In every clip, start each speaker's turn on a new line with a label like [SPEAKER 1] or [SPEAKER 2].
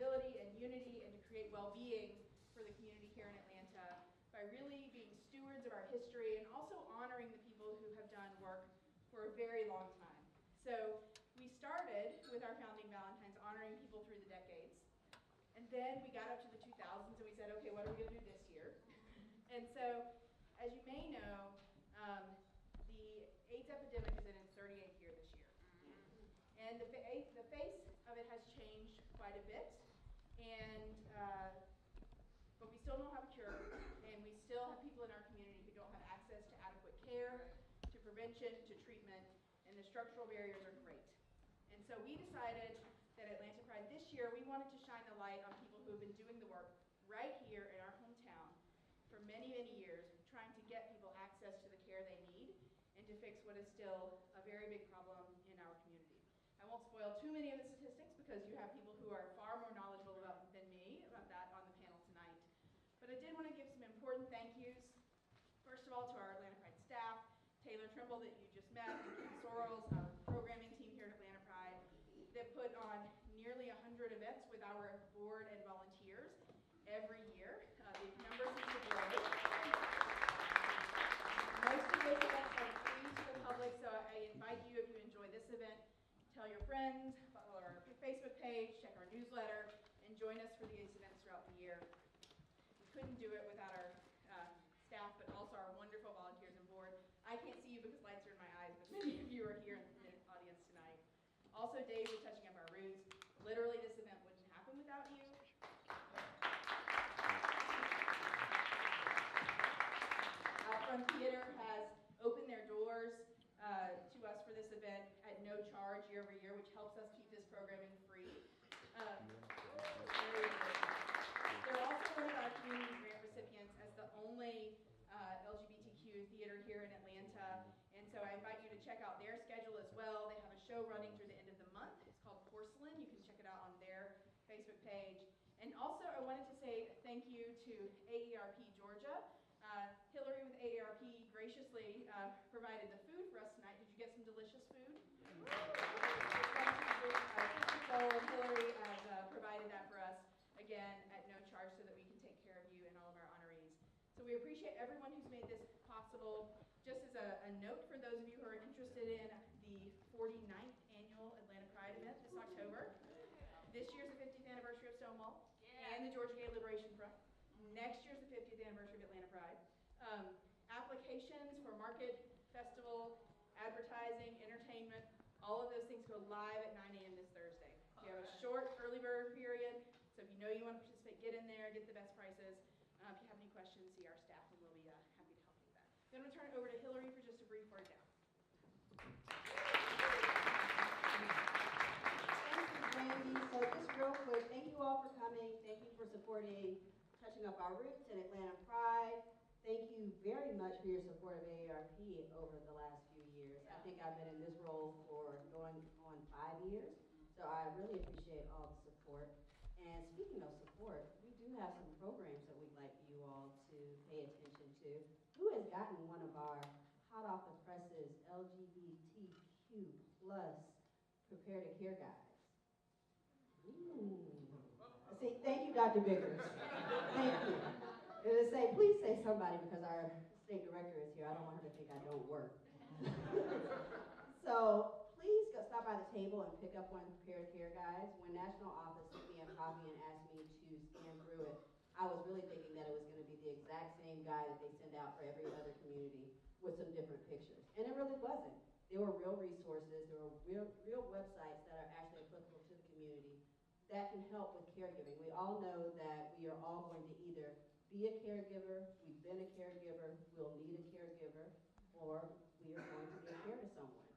[SPEAKER 1] stability and unity and to create well-being for the community here in Atlanta by really being stewards of our history and also honoring the people who have done work for a very long time. So we started with our Founding Valentines honoring people through the decades. And then we got up to the 2000s and we said, okay, what are we going to do this year? And so, as you may know, the AIDS epidemic is in its 38th year this year. And the face of it has changed quite a bit. And but we still don't have a cure, and we still have people in our community who don't have access to adequate care, to prevention, to treatment, and the structural barriers are great. And so we decided that Atlanta Pride this year, we wanted to shine the light on people who have been doing the work right here in our hometown for many, many years, trying to get people access to the care they need and to fix what is still a very big problem in our community. I won't spoil too many of the statistics because you have people who are far more knowledgeable than me about that on the panel tonight. But I did want to give some important thank yous. First of all, to our Atlanta Pride staff, Taylor Trimble that you just met, and Kim Sorrells, our programming team here at Atlanta Pride, that put on nearly 100 events with our board and volunteers every year. The numbers seem to grow. Most of those events are free to the public, so I invite you, if you enjoy this event, tell your friends, follow our Facebook page, check our newsletter, and join us for these events throughout the year. We couldn't do it without our staff, but also our wonderful volunteers and board. I can't see you because lights are in my eyes, but many of you are here in the audience tonight. Also, Dave was touching up our roots. Literally, this event wouldn't happen without you. Outfront Theatre has opened their doors to us for this event at no charge year over year, which helps us keep this programming free. They're also one of our community grant recipients as the only LGBTQ theater here in Atlanta, and so I invite you to check out their schedule as well. They have a show running through the end of the month. It's called Porcelain. You can check it out on their Facebook page. And also, I wanted to say thank you to AARP Georgia. Hillary with AARP graciously provided the food for us tonight. Did you get some delicious food? Hillary has provided that for us, again, at no charge so that we can take care of you and all of our honorees. So we appreciate everyone who's made this possible. Just as a note for those of you who are interested in the 49th annual Atlanta Pride event this October, this year's the 50th anniversary of Stonewall and the Georgia Gay Liberation Front. Next year's the 50th anniversary of Atlanta Pride. Applications for market, festival, advertising, entertainment, all of those things go live at 9 a.m. this Thursday. We have a short early bird period, so if you know you want to participate, get in there, get the best prices. If you have any questions, see our staff and we'll be happy to help you with that. Then I'm going to turn it over to Hillary for just a brief word down.
[SPEAKER 2] Thank you, Brandy. So just real quick, thank you all for coming. Thank you for supporting Touching Up Our Roots and Atlanta Pride. Thank you very much for your support of AARP over the last few years. I think I've been in this role for going on 5 years, so I really appreciate all the support. And speaking of support, we do have some programs that we'd like you all to pay attention to. Who has gotten one of our hot off the presses LGBTQ plus prepare to care guides? Ooh. See, thank you, Dr. Biggers. Thank you. It'll say, please say somebody because our state director is here. I don't want her to think I don't work. So please go stop by the table and pick up one of the Prepare to Care guides. When National Office sent me a copy and asked me to scan through it, I was really thinking that it was going to be the exact same guide that they send out for every other community with some different pictures. And it really wasn't. There were real resources. There were real websites that are actually applicable to the community that can help with caregiving. We all know that we are all going to either be a caregiver, we've been a caregiver, we'll need a caregiver, or we are going to give care to someone.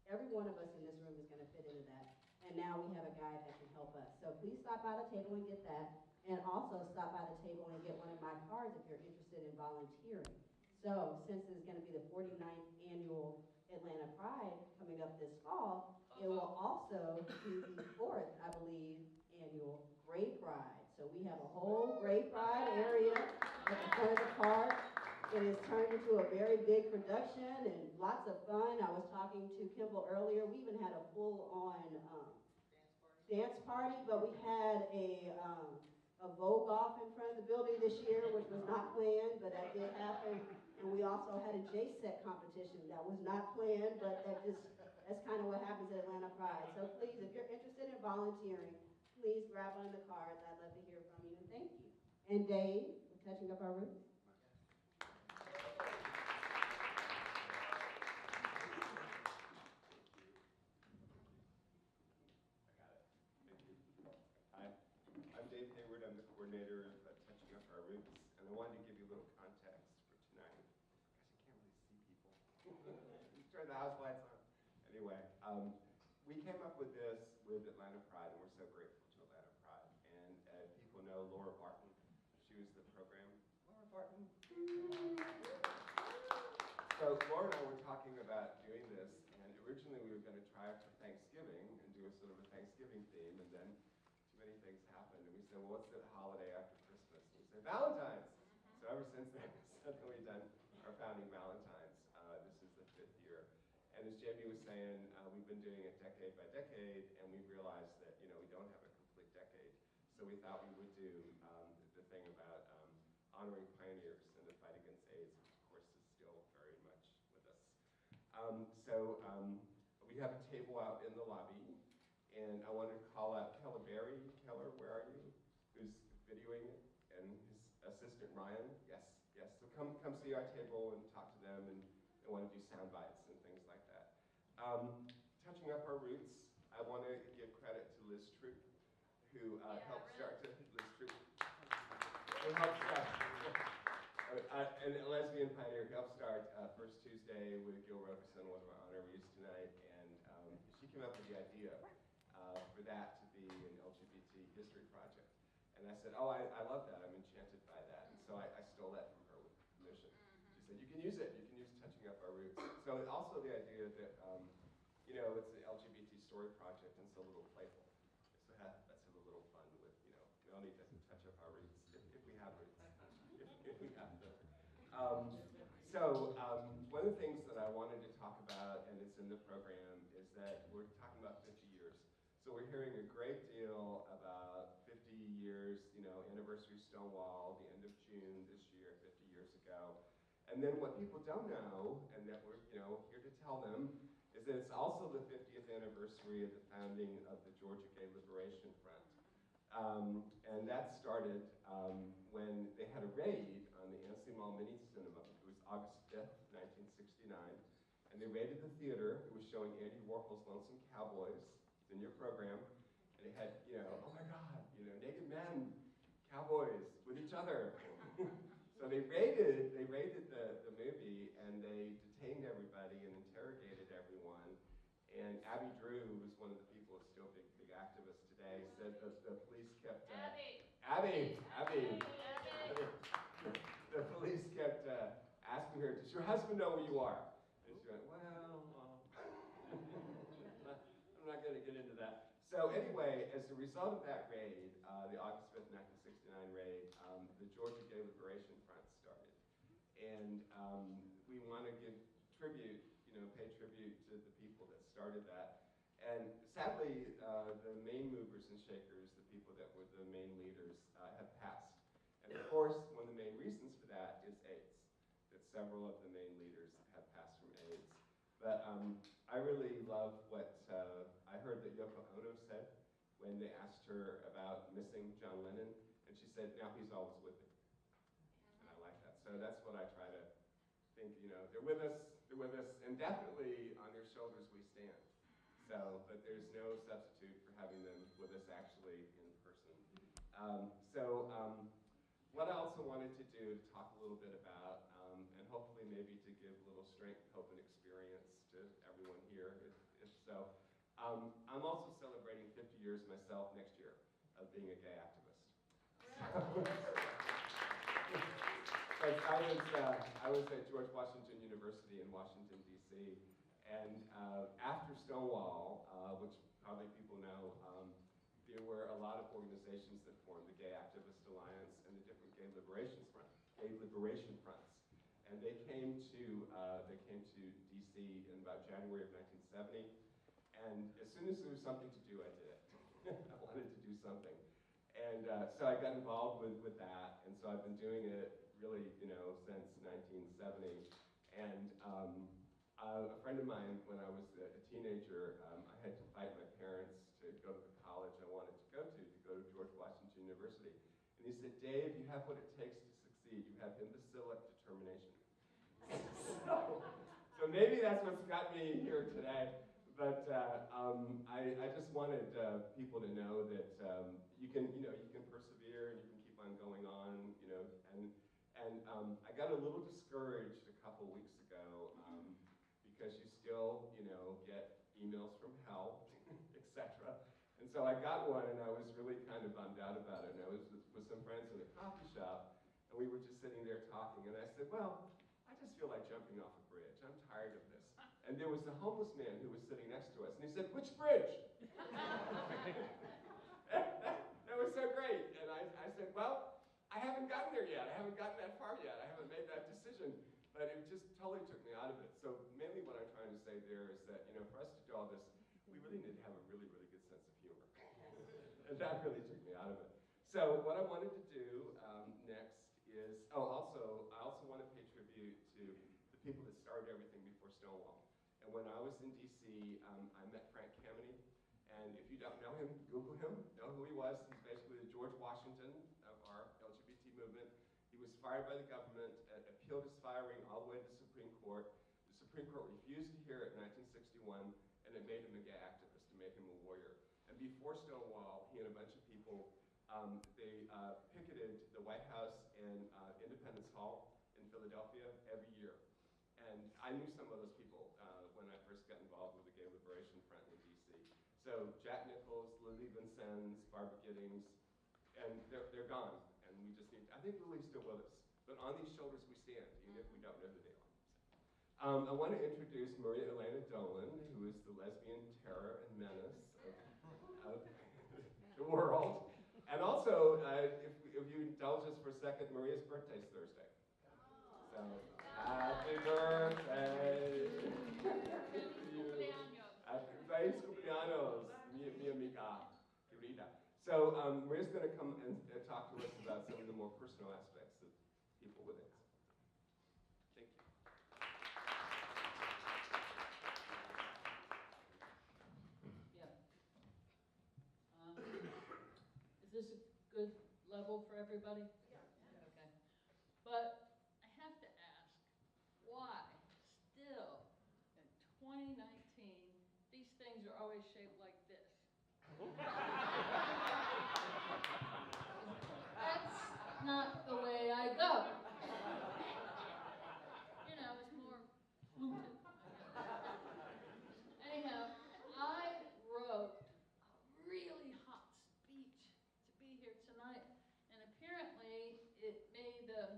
[SPEAKER 2] Every one of us in this room is going to fit into that. And now we have a guide that can help us. So please stop by the table and get that. And also stop by the table and get one of my cards if you're interested in volunteering. So since it's going to be the 49th annual Atlanta Pride coming up this fall, it will also be the 4th, I believe, annual Gray Pride. So we have a whole Gray Pride area at the front of the park. It has turned into a very big production and lots of fun. I was talking to Kimball earlier. We even had a full-on dance party, but we had a a Vogue off in front of the building this year, which was not planned, but that did happen. And we also had a J-set competition that was not planned, but that's kind of what happens at Atlanta Pride. So please, if you're interested in volunteering, please grab one of the cards. I'd love to hear from you, and thank you. And Dave, for touching up our roots.
[SPEAKER 3] I'm Dave Hayward. I'm the coordinator of Touching Up Our Roots, and I wanted to give you a little context for tonight. Gosh, I can't really see people. Turn the house lights on. Anyway, we came up with this with Atlanta Pride, and we're so grateful to Atlanta Pride. And people know Laura Barton. She was the program. Laura Barton. So Laura and I were talking about doing this, and originally we were going to try it for Thanksgiving and do a sort of a Thanksgiving theme, and then many things happened, and we said, well, what's the holiday after Christmas? And we said, Valentine's. So ever since then, we've done our Founding Valentines. This is the 5th year. And as Jamie was saying, we've been doing it decade by decade, and we realized that, we don't have a complete decade. So we thought we would do the thing about honoring pioneers in the fight against AIDS, which of course is still very much with us. We have a table out in the lobby. And I wanted to call out Keller Berry. Keller, where are you? Who's videoing it? And his assistant, Ryan. Yes, yes. So come see our table and talk to them and want to do sound bites and things like that. Touching Up Our Roots, I want to give credit to Liz Troop, who helped start Liz Troop. Who helped start, and a lesbian pioneer who helped start First Tuesday with Gil Robison, one of our honorees tonight. And she came up with the idea for that to be an LGBT history project. And I said, oh, I love that. I'm enchanted by that. And so I stole that from her with permission. She said, you can use it. You can use Touching Up Our Roots. So also the idea that, it's an LGBT story project, and it's a little playful. So let's have a little fun with, we all need to touch up our roots, if we have roots, if we have them. One of the things that I wanted to talk about, and it's in the program, is that we're talking about 50 years. So we're hearing a great deal about 50 years, anniversary Stonewall, the end of June this year, 50 years ago. And then what people don't know, and that we're here to tell them, is that it's also the 50th anniversary of the founding of the Georgia Gay Liberation Front. And that started when they had a raid on the Annecy Mall Mini Cinema. It was August 5th, 1969. And they raided the theater. It was showing Andy Warhol's Lonesome Cowboys. It's in your program. And they had, oh my God, naked men, cowboys with each other. So they raided the movie, and they detained everybody and interrogated everyone. And Abby Drew, who's one of the people who's still big activist today, said that the police kept Abby. The police kept asking her, does your husband know where you are? And she went, well, I'm not going to get into that. So anyway, as a result of that raid, the August 5th, 1969 raid, the Georgia Gay Liberation Front started. And we want to give tribute, pay tribute to the people that started that. And sadly, the main movers and shakers, the people that were the main leaders, have passed. And of course, one of the main reasons for that is AIDS, that several of the main leaders have passed from AIDS. But I really love what I heard that Yoko Ono said when they asked her about missing John Lennon, and she said, now he's always with me. And I like that. So that's what I try to think, they're with us, and definitely on their shoulders we stand. So, but there's no substitute for having them with us actually in person. What I also wanted to do, to talk a little bit about, and hopefully maybe to give a little strength, hope, and experience to everyone here, if so. I'm also celebrating 50 years myself next year of being a gay activist. I was at George Washington University in Washington, D.C., and after Stonewall, which probably people know, there were a lot of organizations that formed, the Gay Activist Alliance and the different gay liberation fronts. And they came to D.C. in about January of 1970. And as soon as there was something to do, I did it. I wanted to do something. And so I got involved with that, and so I've been doing it really, since 1970. And a friend of mine, when I was a teenager, I had to fight my parents to go to the college I wanted to go to George Washington University. And he said, Dave, you have what it takes to succeed. You have imbecilic determination. So maybe that's what's got me here today. But I just wanted people to know that you can persevere and you can keep on going on, and I got a little discouraged a couple weeks ago because you still, get emails from hell, etc. And so I got one, and I was really kind of bummed out about it. And I was with some friends in a coffee shop, and we were just sitting there talking, and I said, well, I just feel like jumping off a bridge. I'm tired of this. And there was a homeless man who was sitting next to us, and he said, which bridge? That was so great. And I said, well, I haven't gotten there yet. I haven't gotten that far yet. I haven't made that decision. But it just totally took me out of it. So mainly what I'm trying to say there is that, for us to do all this, we really need to have a really, really good sense of humor. And that really took me out of it. So what I wanted to do next is, I also want to pay tribute to the people that started everything before Stonewall. And when I was in D.C., I met Frank Kameny. And if you don't know him, Google him, know who he was. He's basically the George Washington of our LGBT movement. He was fired by the government, appealed his firing all the way to the Supreme Court. The Supreme Court refused to hear it in 1961, and it made him a gay activist, it made him a warrior. And before Stonewall, he and a bunch of people, they picketed the White House and Independence Hall in Philadelphia every year. And I knew some of those people when I first got involved with the Gay Liberation Front in D.C. So Jack Nichols, Lily Vincennes, Barbara Giddings, and they're gone. And we just need, I think Lily's still with us. But on these shoulders we stand, even if we don't know who they are. I want to introduce Maria Elena Dolan, who is the lesbian terror and menace of the world. And also, if you indulge us for a second, Maria's birthday is Thursday. So, happy birthday! Feliz cumpleaños, mi amiga querida. So Maria's going to come and talk to us about some of the more personal aspects of people with AIDS. Thank you.
[SPEAKER 4] Yeah. Is this a good level for everybody?
[SPEAKER 1] Yeah.
[SPEAKER 4] Okay. But I have to ask, why still in 2019 these things are always shaped like this? That's not the way I go. It's more fluted. Anyhow, I wrote a really hot speech to be here tonight, and apparently it made an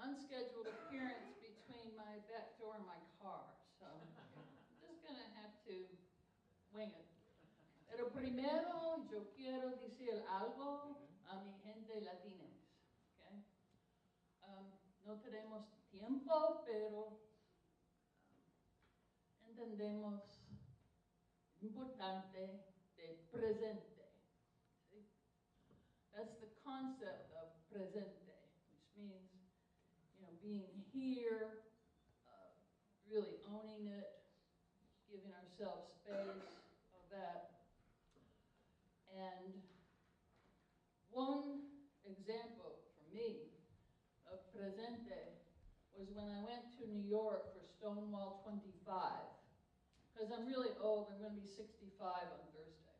[SPEAKER 4] unscheduled appearance between my back door and my car, so I'm just going to have to wing it. Pero primero yo quiero decir algo a mi gente latina, okay? No tenemos tiempo, pero entendemos importante de presente. See? That's the concept of presente, which means, being here, really owning it, giving ourselves space of that. And one example for me of presente was when I went to New York for Stonewall 25. Because I'm really old, I'm going to be 65 on Thursday.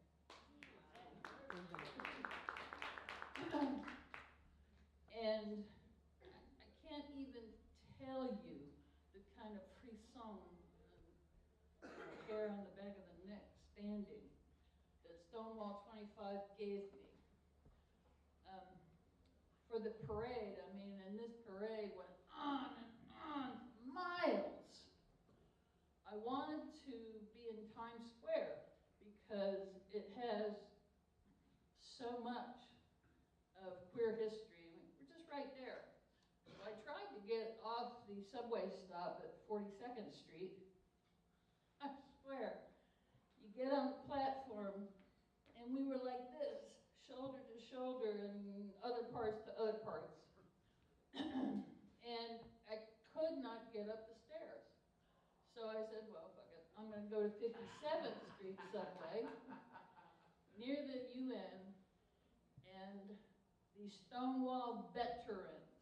[SPEAKER 4] And I can't even tell you the kind of frisson and hair on the back of the neck standing that Stonewall 25 gave me. For the parade, and this parade went on and on, miles. I wanted to be in Times Square because it has so much of queer history. We're just right there. So I tried to get off the subway stop at 42nd Street. I swear, you get on the platform, and we were like this, shoulder to shoulder and other parts to other parts. And I could not get up the stairs. So I said, well, fuck it. I'm going to go to 57th Street subway near the UN and the Stonewall Veterans,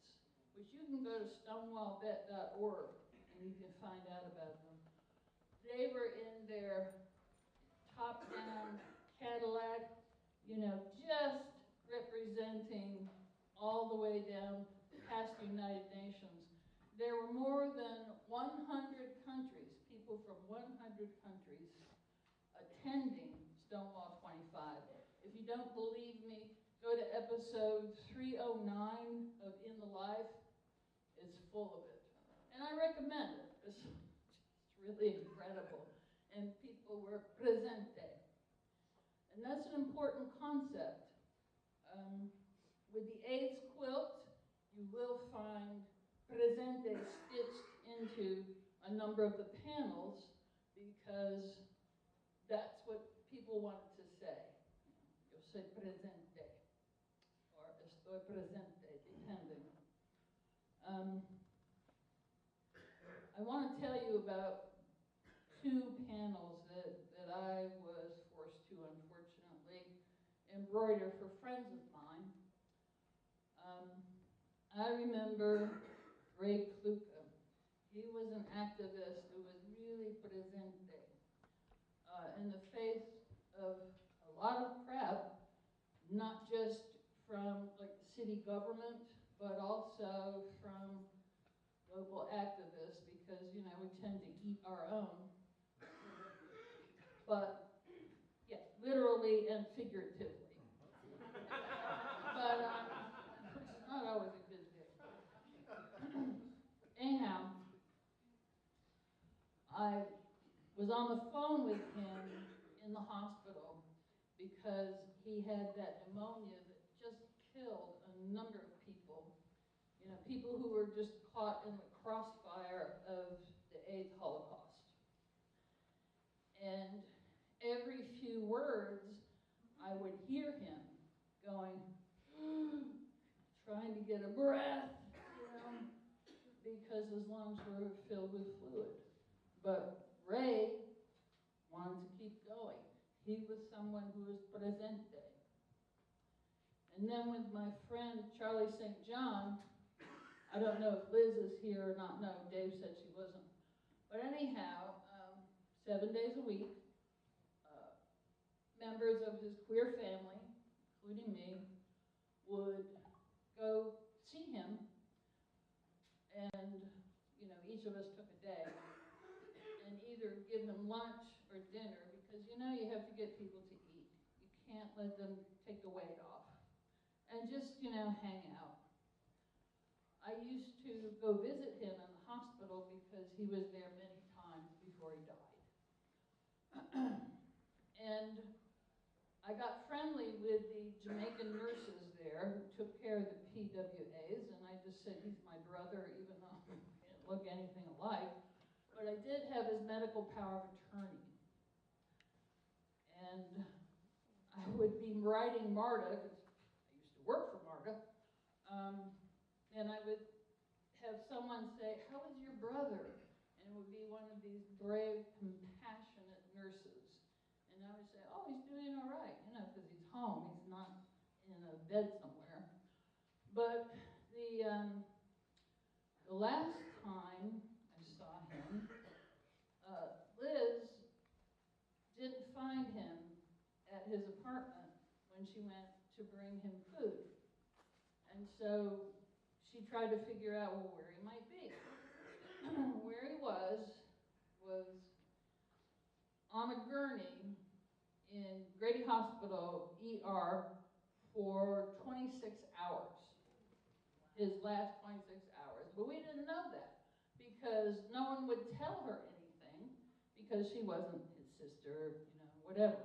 [SPEAKER 4] which you can go to stonewallvet.org and you can find out about them. They were in their top-down Cadillac, you know, just representing all the way down past the United Nations. There were more than 100 countries, people from 100 countries attending Stonewall 25. If you don't believe me, go to episode 309 of In the Life. It's full of it. And I recommend it. It's really incredible. And people were presente. And that's an important concept. With the AIDS quilt, you will find presente stitched into a number of the panels because that's what people wanted to say. Yo soy presente, or estoy presente, depending. I want to tell you about two panels that I was forced to, unfortunately, embroider for friends of mine. I remember Ray Kluka. He was an activist who was really presente in the face of a lot of crap, not just from like the city government, but also from local activists, because you know we tend to eat our own. But yeah, literally and figuratively. But it's not always a good day. Anyhow, I was on the phone with him in the hospital because he had that pneumonia that just killed a number of people. You know, people who were just caught in the crossfire of the AIDS Holocaust. And every few words, I would hear him going, trying to get a breath, you know, because his lungs were filled with fluid. But Ray wanted to keep going. He was someone who was presente. And then with my friend Charlie St. John, I don't know if Liz is here or not. No, Dave said she wasn't. But anyhow, 7 days a week, members of his queer family, including me, would go see him, and you know, each of us took a day, and either give him lunch or dinner, because you know you have to get people to eat. You can't let them take the weight off, and just you know hang out. I used to go visit him in the hospital because he was there many times before he died. And I got friendly with the Jamaican nurses there who took care of the PWAs, and I just said he's my brother, even though he didn't look anything alike. But I did have his medical power of attorney. And I would be writing MARTA, because I used to work for MARTA, and I would have someone say, "How is your brother?" And it would be one of these brave, compassionate nurses. And I would say, "Oh, he's doing all right," you know, because he's home. He's not in a bed somewhere. But the last time I saw him, Liz didn't find him at his apartment when she went to bring him food. And so she tried to figure out, well, where he might be. Where he was on a gurney in Grady Hospital ER for 26 hours, his last 26 hours. But we didn't know that because no one would tell her anything because she wasn't his sister, you know, whatever.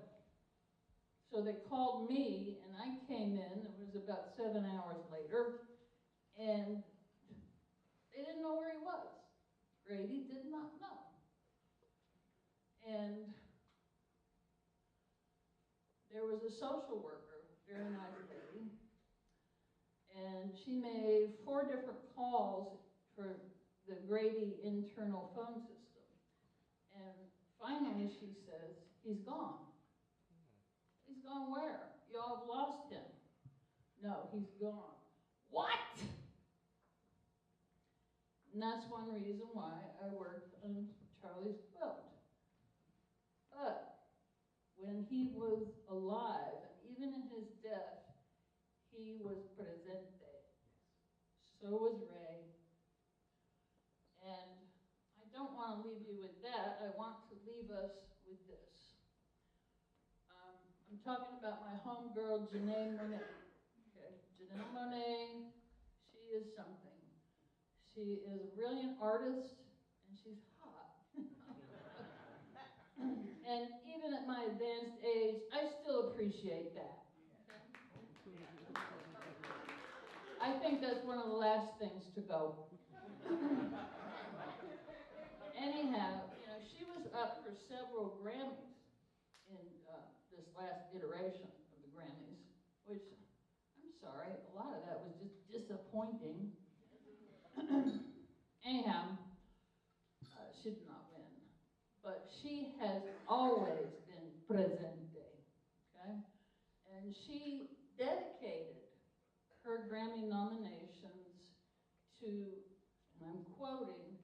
[SPEAKER 4] So they called me and I came in, it was about 7 hours later, and they didn't know where he was. Grady did not know. And there was a social worker, very nice lady, she made 4 different calls for the Grady internal phone system. And finally she says, he's gone. He's gone where? Y'all have lost him. No, he's gone. What? And that's one reason why I worked on Charlie's quilt. But when he was alive, and even in his death, he was presente. So was Ray. And I don't want to leave you with that. I want to leave us with this. I'm talking about my homegirl, Janae Monet. Okay, Janae Monet, she is something. She is a brilliant artist, and she's hot. And even at my advanced age, I still appreciate that. Okay? I think that's one of the last things to go. Anyhow, she was up for several Grammys in this last iteration of the Grammys, which, I'm sorry, a lot of that was just disappointing. Anyhow, she did not win. But she has always been presente, okay? And she dedicated her Grammy nominations to, and I'm quoting,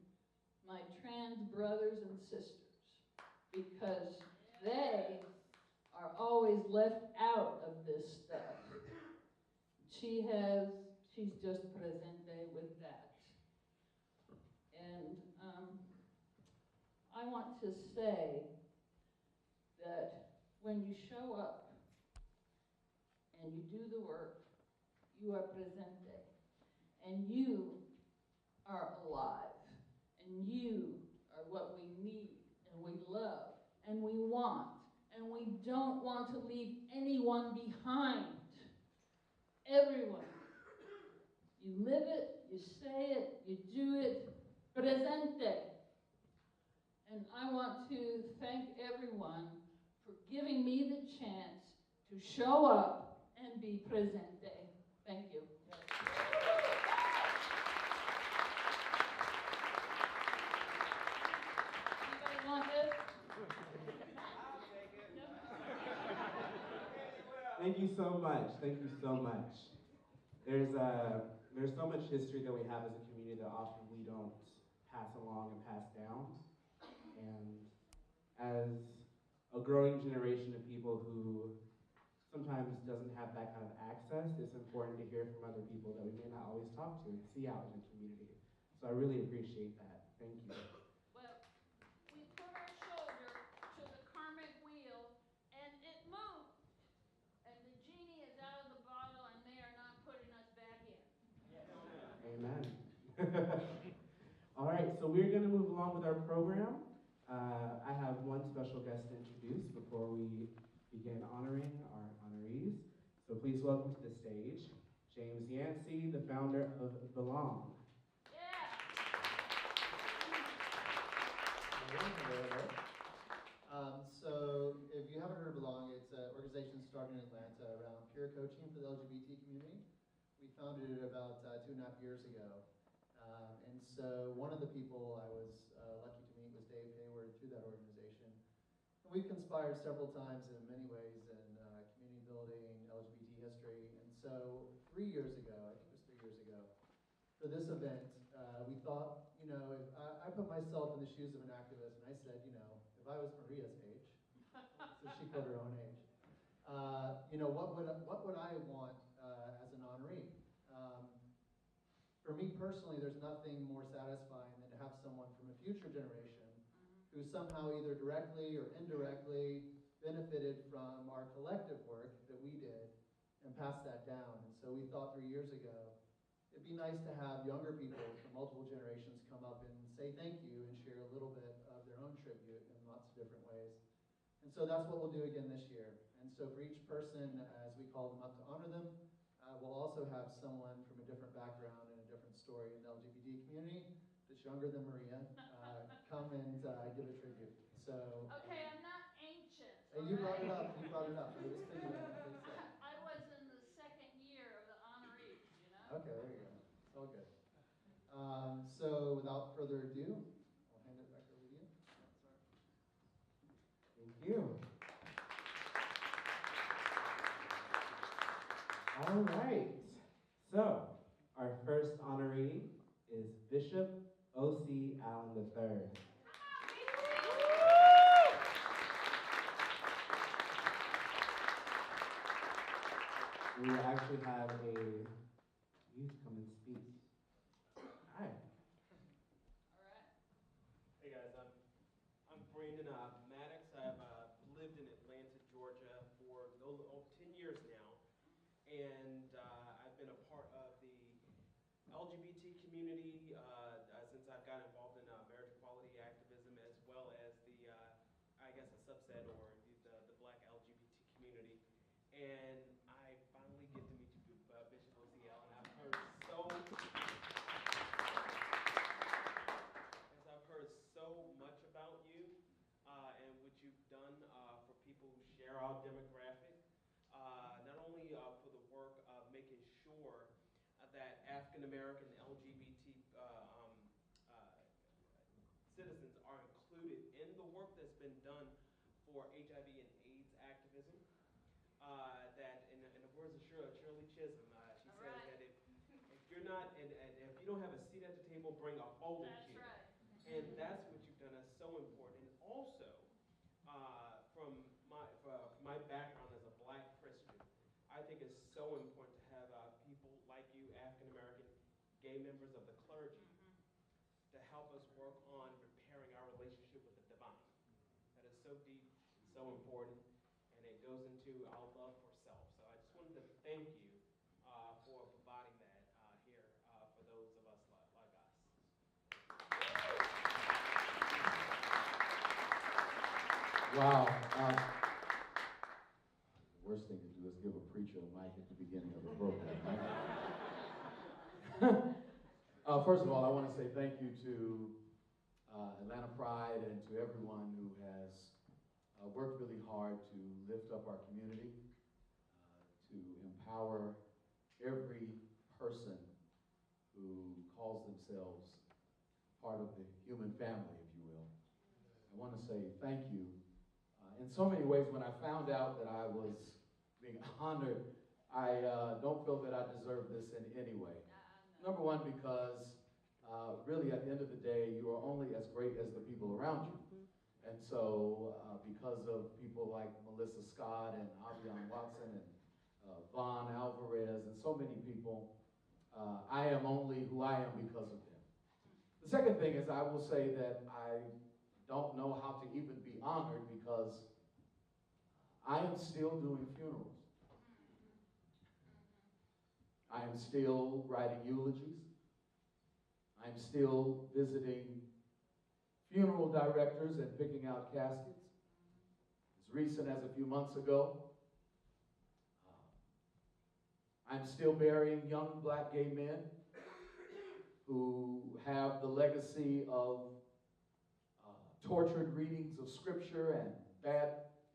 [SPEAKER 4] my trans brothers and sisters, because they are always left out of this stuff. She's just presente with that. And I want to say that when you show up and you do the work, you are presente, and you are alive, and you are what we need, and we love, and we want, and we don't want to leave anyone behind. Everyone. You live it, you say it, you do it, presente. And I want to thank everyone for giving me the chance to show up and be presente. Thank you. Anybody want this?
[SPEAKER 5] Thank you so much. Thank you so much. There's so much history that we have as a community that often we don't pass along and pass down. And as a growing generation of people who sometimes doesn't have that kind of access, it's important to hear from other people that we may not always talk to and see out in the community. So I really appreciate that. Thank you.
[SPEAKER 4] Well, we put our shoulder to the karmic wheel and it moved. And the genie is out of the bottle and they are not putting us back in.
[SPEAKER 5] Amen. All right, so we're going to move along with our program. I have one special guest to introduce before we begin honoring our honorees. So please welcome to the stage, James Yancey, the founder of Belong.
[SPEAKER 6] So if you haven't heard of Belong, it's an organization started in Atlanta around peer coaching for the LGBT community. We founded it about 2.5 years ago. And so one of the people I was lucky to meet was Dave Hayward through that organization. And we've conspired several times in many ways in community building, LGBT history. And so 3 years ago, I think it was 3 years ago, for this event, we thought, if I put myself in the shoes of an activist, and I said, if I was Maria's age, so she put her own age, what would I want as an honoree? For me personally, there's nothing more satisfying than to have someone from a future generation who somehow either directly or indirectly benefited from our collective work that we did and pass that down. And so we thought 3 years ago, it'd be nice to have younger people from multiple generations come up and say thank you and share a little bit of their own tribute in lots of different ways. And so that's what we'll do again this year. And so for each person, as we call them up to honor them, we'll also have someone from a different background and a different story in the LGBT community that's younger than Maria come and give a tribute. So
[SPEAKER 4] Okay, I'm not ancient.
[SPEAKER 6] you brought it up. I was thinking
[SPEAKER 4] I was in the second year of the honorees,
[SPEAKER 6] Okay, there you go. It's all good. So without further ado, I'll hand it back over to you.
[SPEAKER 5] Thank you. All right. So, our first honoree is Bishop O.C. Allen III. We will actually have a youth come and speak. Hi.
[SPEAKER 4] All right.
[SPEAKER 7] Hey guys, I'm Brandon Maddox. I've lived in Atlanta, Georgia for over 10 years now, and I've been a part of the LGBT community since I've got involved in marriage equality activism, as well as the, I guess, a subset or the Black LGBT community. And I finally get to meet you, Bishop O.C. Allen. I've heard so much about you and what you've done for people who share our demographic, not only for the work of making sure that African American LGBT citizens are included in the work that's been done for HIV and AIDS activism. That, in the words of Shirley Chisholm, she says that if you're not, and if you don't have a seat at the table, bring a folding chair.
[SPEAKER 4] That's right.
[SPEAKER 7] And that's what you've done. That's so important. And also, from my background as a Black Christian, I think it's so important to have people like you, African American gay members of the clergy, to help us work on repairing our relationship with the divine. That is so deep, so important, and it goes into our love for self. So I just wanted to thank you for providing that here for those of us like us.
[SPEAKER 8] Wow. The worst thing to do is give a preacher a mic at the beginning of the program, right? First of all, I want to say thank you to Atlanta Pride and to everyone who has worked really hard to lift up our community, to empower every person who calls themselves part of the human family, if you will. I want to say thank you. In so many ways, when I found out that I was being honored, I don't feel that I deserve this in any way. Number one, because really at the end of the day, you are only as great as the people around you. And so because of people like Melissa Scott and Avion Watson and Vaughn Alvarez and so many people, I am only who I am because of them. The second thing is I will say that I don't know how to even be honored because I am still doing funerals. I am still writing eulogies. I'm still visiting funeral directors and picking out caskets. As recent as a few months ago, I'm still burying young Black gay men who have the legacy of tortured readings of scripture and bad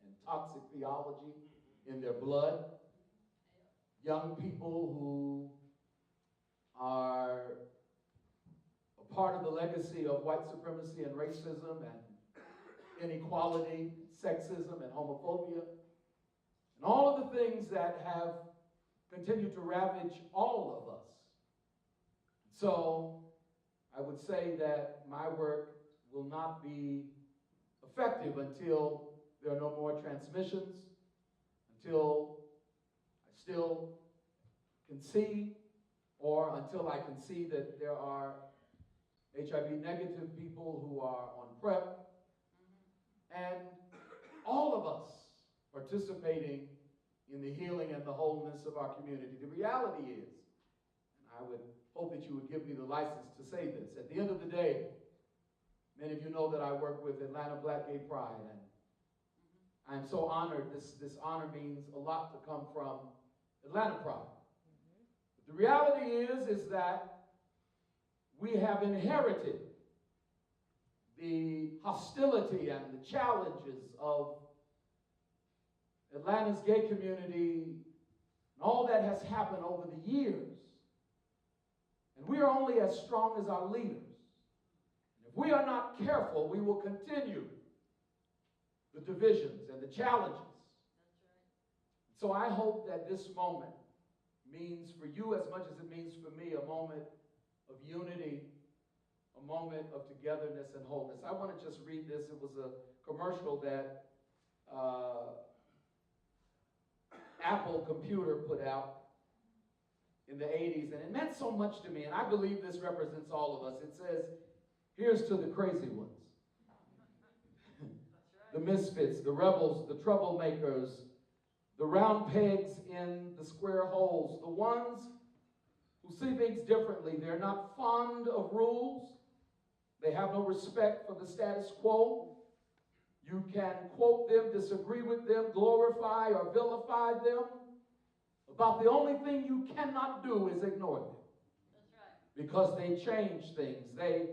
[SPEAKER 8] and toxic theology in their blood. Young people who are a part of the legacy of white supremacy and racism and inequality, sexism and homophobia, and all of the things that have continued to ravage all of us. So I would say that my work will not be effective until there are no more transmissions, until I still can see, or until I can see that there are HIV negative people who are on PrEP, and all of us participating in the healing and the wholeness of our community. The reality is, and I would hope that you would give me the license to say this, at the end of the day, many of you know that I work with Atlanta Black Gay Pride, and I'm so honored. This honor means a lot to come from Atlanta Pride. But the reality is that we have inherited the hostility and the challenges of Atlanta's gay community and all that has happened over the years We are only as strong as our leaders. If we are not careful, we will continue the divisions and the challenges. So I hope that this moment means for you as much as it means for me a moment of unity, a moment of togetherness and wholeness. I want to just read this. It was a commercial that Apple Computer put out in the 80s, and it meant so much to me, and I believe this represents all of us. It says, here's to the crazy ones. The misfits, the rebels, the troublemakers, the round pegs in the square holes, the ones who see things differently. They're not fond of rules. They have no respect for the status quo. You can quote them, disagree with them, glorify or vilify them. About the only thing you cannot do is ignore them.
[SPEAKER 4] That's right.
[SPEAKER 8] Because they change things. They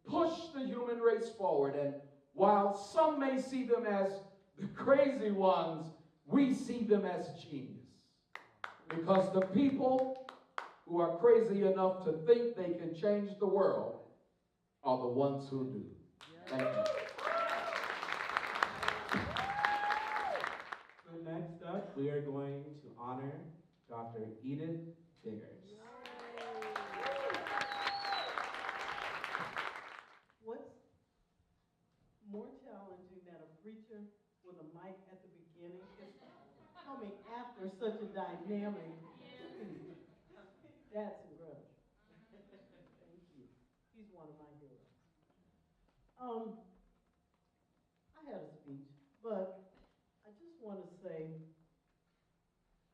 [SPEAKER 8] push the human race forward. And while some may see them as the crazy ones, we see them as genius. Because the people who are crazy enough to think they can change the world are the ones who do. Thank you.
[SPEAKER 5] So next up, we are going to honor Dr. Edith Biggers.
[SPEAKER 9] What's more challenging than a preacher with a mic at the beginning is coming after such a dynamic speech. That's incredible. Thank you. He's one of my heroes. I had a speech, but I just want to say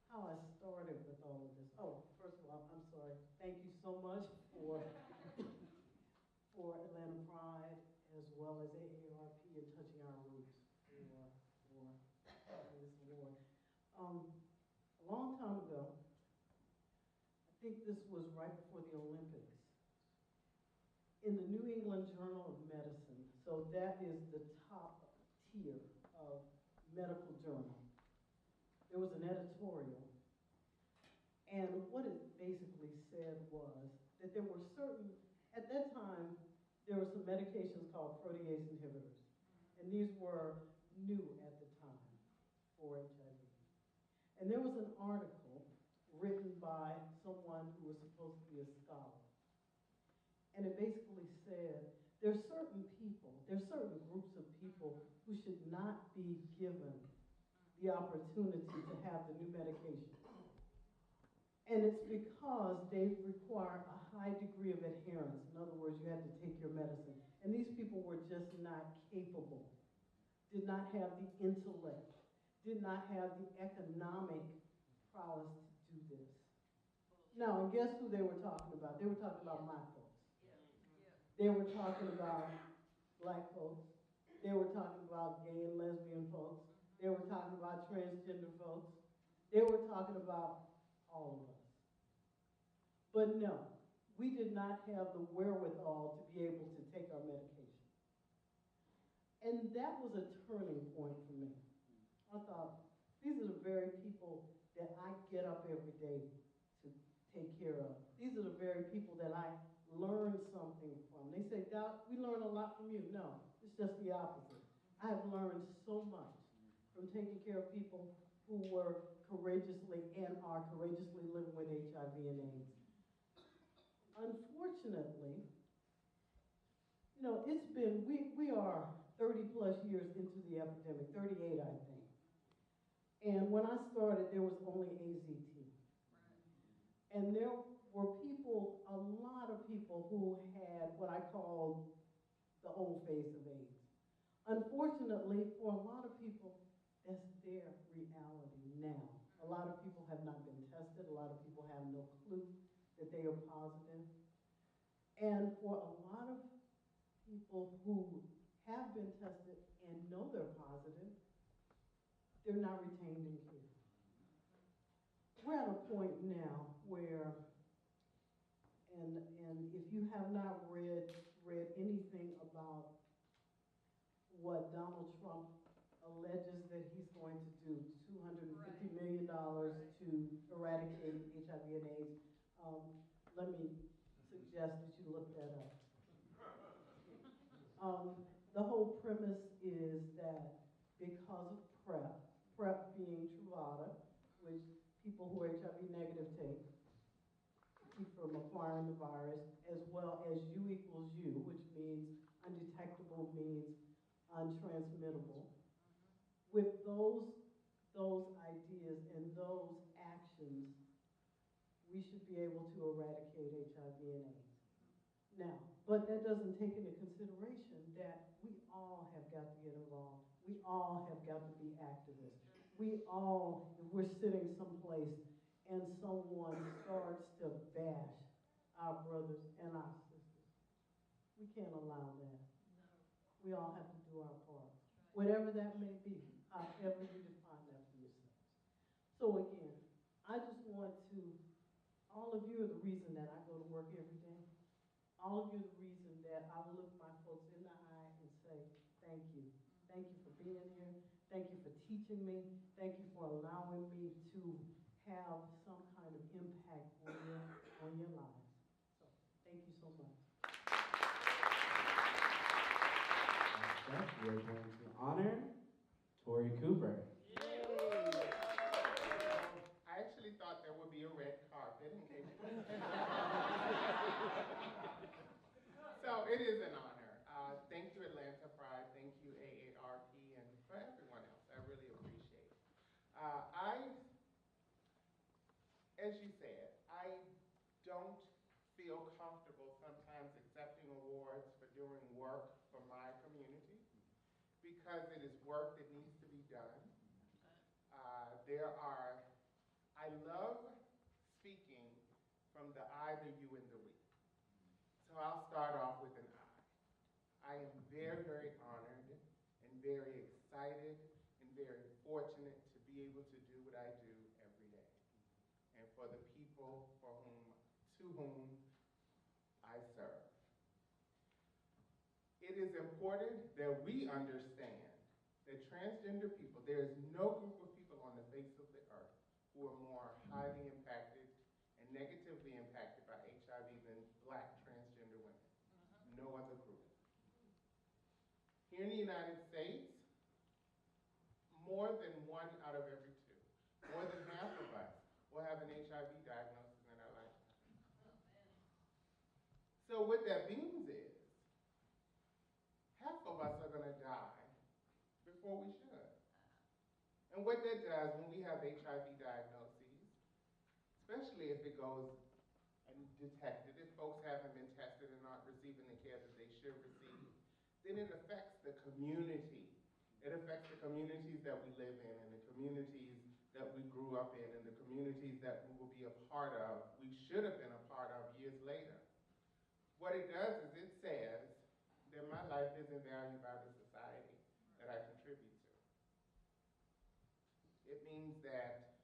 [SPEAKER 9] how I started with all of this. Oh, first of all, I'm sorry. Thank you so much for Atlanta Pride, as well as AARP and Touching Our Roots for this award. A long time ago, I think this was right before the Olympics, in the New England Journal of Medicine, so that is the top tier of medical journal, there was an editorial, and what it basically said was that there were certain, at that time, there were some medications called protease inhibitors, and these were new at the time for HIV. And there was an article written by someone who was supposed to be a scholar, and it basically said there's certain people, there's certain groups of people who should not be given the opportunity to have the new medication. And it's because they require a high degree of adherence. In other words, you have to take your medicine. And these people were just not capable, did not have the intellect, did not have the economic prowess to do this. Now, and guess who they were talking about? They were talking about my folks. They were talking about black folks. They were talking about gay and lesbian folks. They were talking about transgender folks. They were talking about all of us. But no, we did not have the wherewithal to be able to take our medication. And that was a turning point for me. I thought, these are the very people that I get up every day to take care of. These are the very people that I learn something from. They say, Doc, we learn a lot from you. No, it's just the opposite. I have learned so much from taking care of people who were courageously and are courageously living with HIV and AIDS. Unfortunately, you know, it's been, we are 30 plus years into the epidemic, 38 I think. And when I started, there was only AZT. And there were people, a lot of people who had what I call the old face of AIDS. Unfortunately, for a lot of people, that's their reality now. A lot of people have not been tested. A lot of people have no clue that they are positive. And for a lot of people who have been tested and know they're positive, they're not retained in care. We're at a point now where, and if you have not read anything about what Donald Trump alleges that he's going to do, $250 million to eradicate HIV and AIDS. Let me suggest that you look that up. The whole premise is that because of PrEP being Truvada, which people who are HIV negative take, to keep from acquiring the virus, as well as U equals U, which means undetectable means untransmittable. With those ideas and those actions, we should be able to eradicate HIV and AIDS. Now, but that doesn't take into consideration that we all have got to get involved. We all have got to be activists. We all, if we're sitting someplace and someone starts to bash our brothers and our sisters, we can't allow that. We all have to do our part, whatever that may be, however you define that for yourselves. So again, I just want to, all of you are the reason that I go to work every day. All of you are the reason that I will look my folks in the eye and say, thank you. Thank you for being here. Thank you for teaching me. Thank you for allowing me to have some kind of impact on your lives. So thank you so much.
[SPEAKER 5] Next, we are going to honor Tori Cooper.
[SPEAKER 10] I actually thought there would be a red carpet in case. So it is an honor. Thank you, Atlanta Pride. Thank you, AARP, and for everyone else. I really appreciate it. As you said, I don't feel comfortable sometimes accepting awards for doing work for my community because it is work that needs to be done. I love speaking from the I, the you, and the we. So I'll start off with an I. I am very, very honored and very excited and very fortunate to be able to do what I do every day. And for the people to whom I serve. It is important that we understand that transgender people, there is no group of people on the face of the earth who are more highly impacted and negatively impacted by HIV than Black transgender women. No other group. Here in the United States, more than 1 out of every 2, more than half of us will have an HIV diagnosis in our lifetime. So what that means is, half of us are going to die before we should. And what that does when we have HIV diagnoses, especially if it goes undetected, if folks haven't been tested and aren't receiving the care that they should receive, then it affects the community. It affects the communities that we live in and the communities that we grew up in and the communities that we will be a part of, we should have been a part of years later. What it does is it says that my life isn't valued by the society that I contribute to. It means that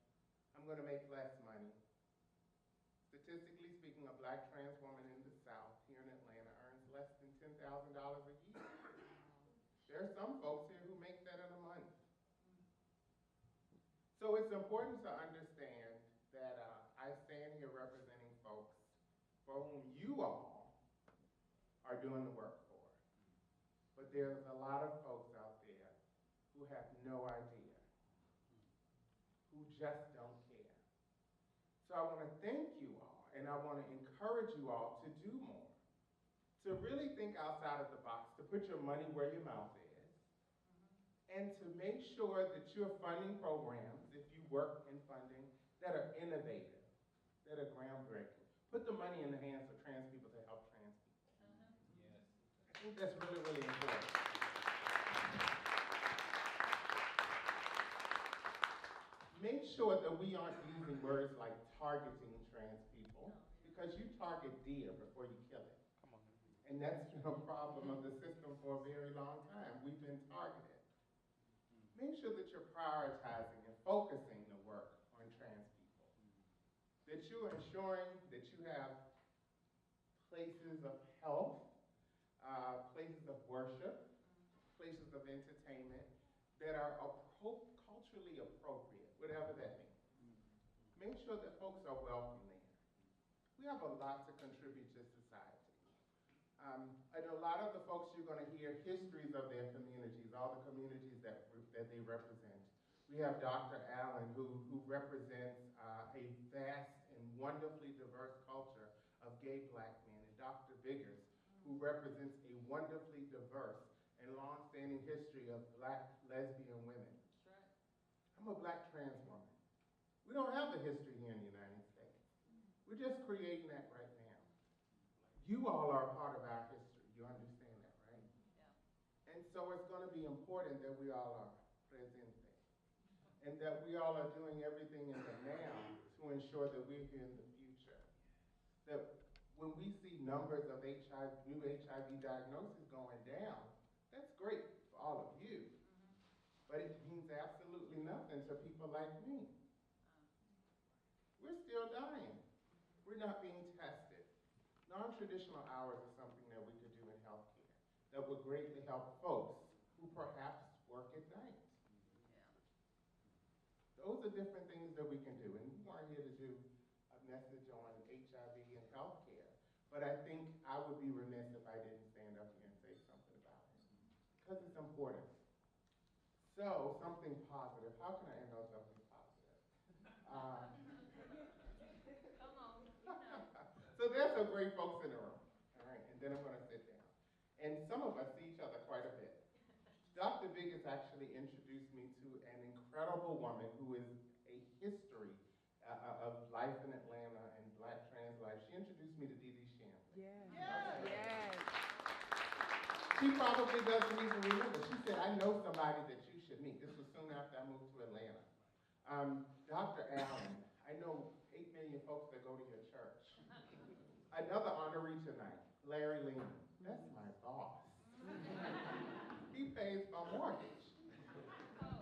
[SPEAKER 10] I'm going to make less money. Statistically speaking, a Black trans woman in the South here in Atlanta earns less than $10,000 a year. There are some folks here who make that in a month. So it's important to understand that I stand here representing folks for whom you all are doing the work for. But there's a lot of folks out there who have no idea, who just don't care. So I want to thank you all, and I want to encourage you all to do more, to really think outside of the box, to put your money where your mouth is, and to make sure that you're funding programs, if you work in funding, that are innovative, that are groundbreaking. Put the money in the hands of trans people to help trans people. Yes. I think that's really, really important. Make sure that we aren't using words like targeting trans people, because you target deer before you kill it. Come on. And that's been a problem of the system for a very long time. We've been targeted. Make sure that you're prioritizing and focusing the work on trans people. That you're ensuring that you have places of health, places of worship, places of entertainment that are culturally appropriate, whatever that means. Make sure that folks are welcome there. We we have a lot to contribute to society. And a lot of the folks you're going to hear histories of their communities, all the communities that they represent. We have Dr. Allen, who represents a vast and wonderfully diverse culture of gay Black men, and Dr. Biggers, who represents a wonderfully diverse and long-standing history of Black lesbian women.
[SPEAKER 4] That's right.
[SPEAKER 10] I'm a Black trans woman. We don't have the history here in the United States. We're just creating that right now. You all are a part of our history. You understand that, right?
[SPEAKER 4] Yeah.
[SPEAKER 10] And so it's going to be important that we all are present and that we all are doing everything in the now to ensure that we're here in the future. That when we see numbers of new HIV diagnoses going down, that's great for all of you. But it means absolutely nothing to people like me. We're still dying. We're not being tested. Non-traditional hours is something that we could do in healthcare that would greatly help folks who perhaps work at night. Those are different things that we can do. And we aren't here to do a message on HIV and healthcare. But I think I would be remiss if I didn't stand up here and say something about it. Because it's important. So, something positive. How can I end on something positive?
[SPEAKER 4] Come on.
[SPEAKER 10] So there's some great folks in the room. All right, and then I'm going to sit down. And some of us see each other quite a bit. Dr. Biggers actually introduced me to an incredible woman who is a history of life in Atlanta and Black trans life. She introduced me to Dee Shanley.
[SPEAKER 11] Yes.
[SPEAKER 10] She probably doesn't even remember. She said, I know somebody that you should meet. This was soon after I moved to Atlanta. Dr. Allen, I know 8 million folks that go to your church. Another honoree tonight, Larry Lehman. That's my boss. He pays my mortgage.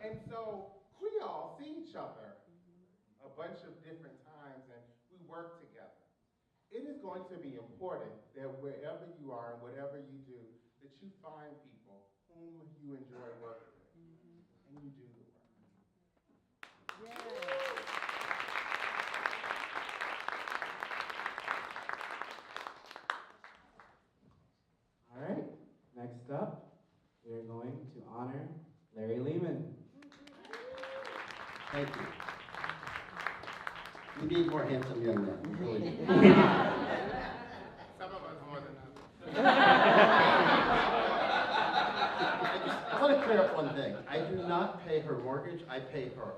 [SPEAKER 10] And so we all see each other a bunch of different times and we work together. It is going to be important that wherever you are and whatever you do, that you find people whom you enjoy working with and you do the work.
[SPEAKER 5] All right, next up, we are going to honor Larry Lehman.
[SPEAKER 12] Thank you. We need more handsome young men, we really do.
[SPEAKER 10] Some of us more than others.
[SPEAKER 12] I want to clear up one thing. I do not pay her mortgage, I pay her.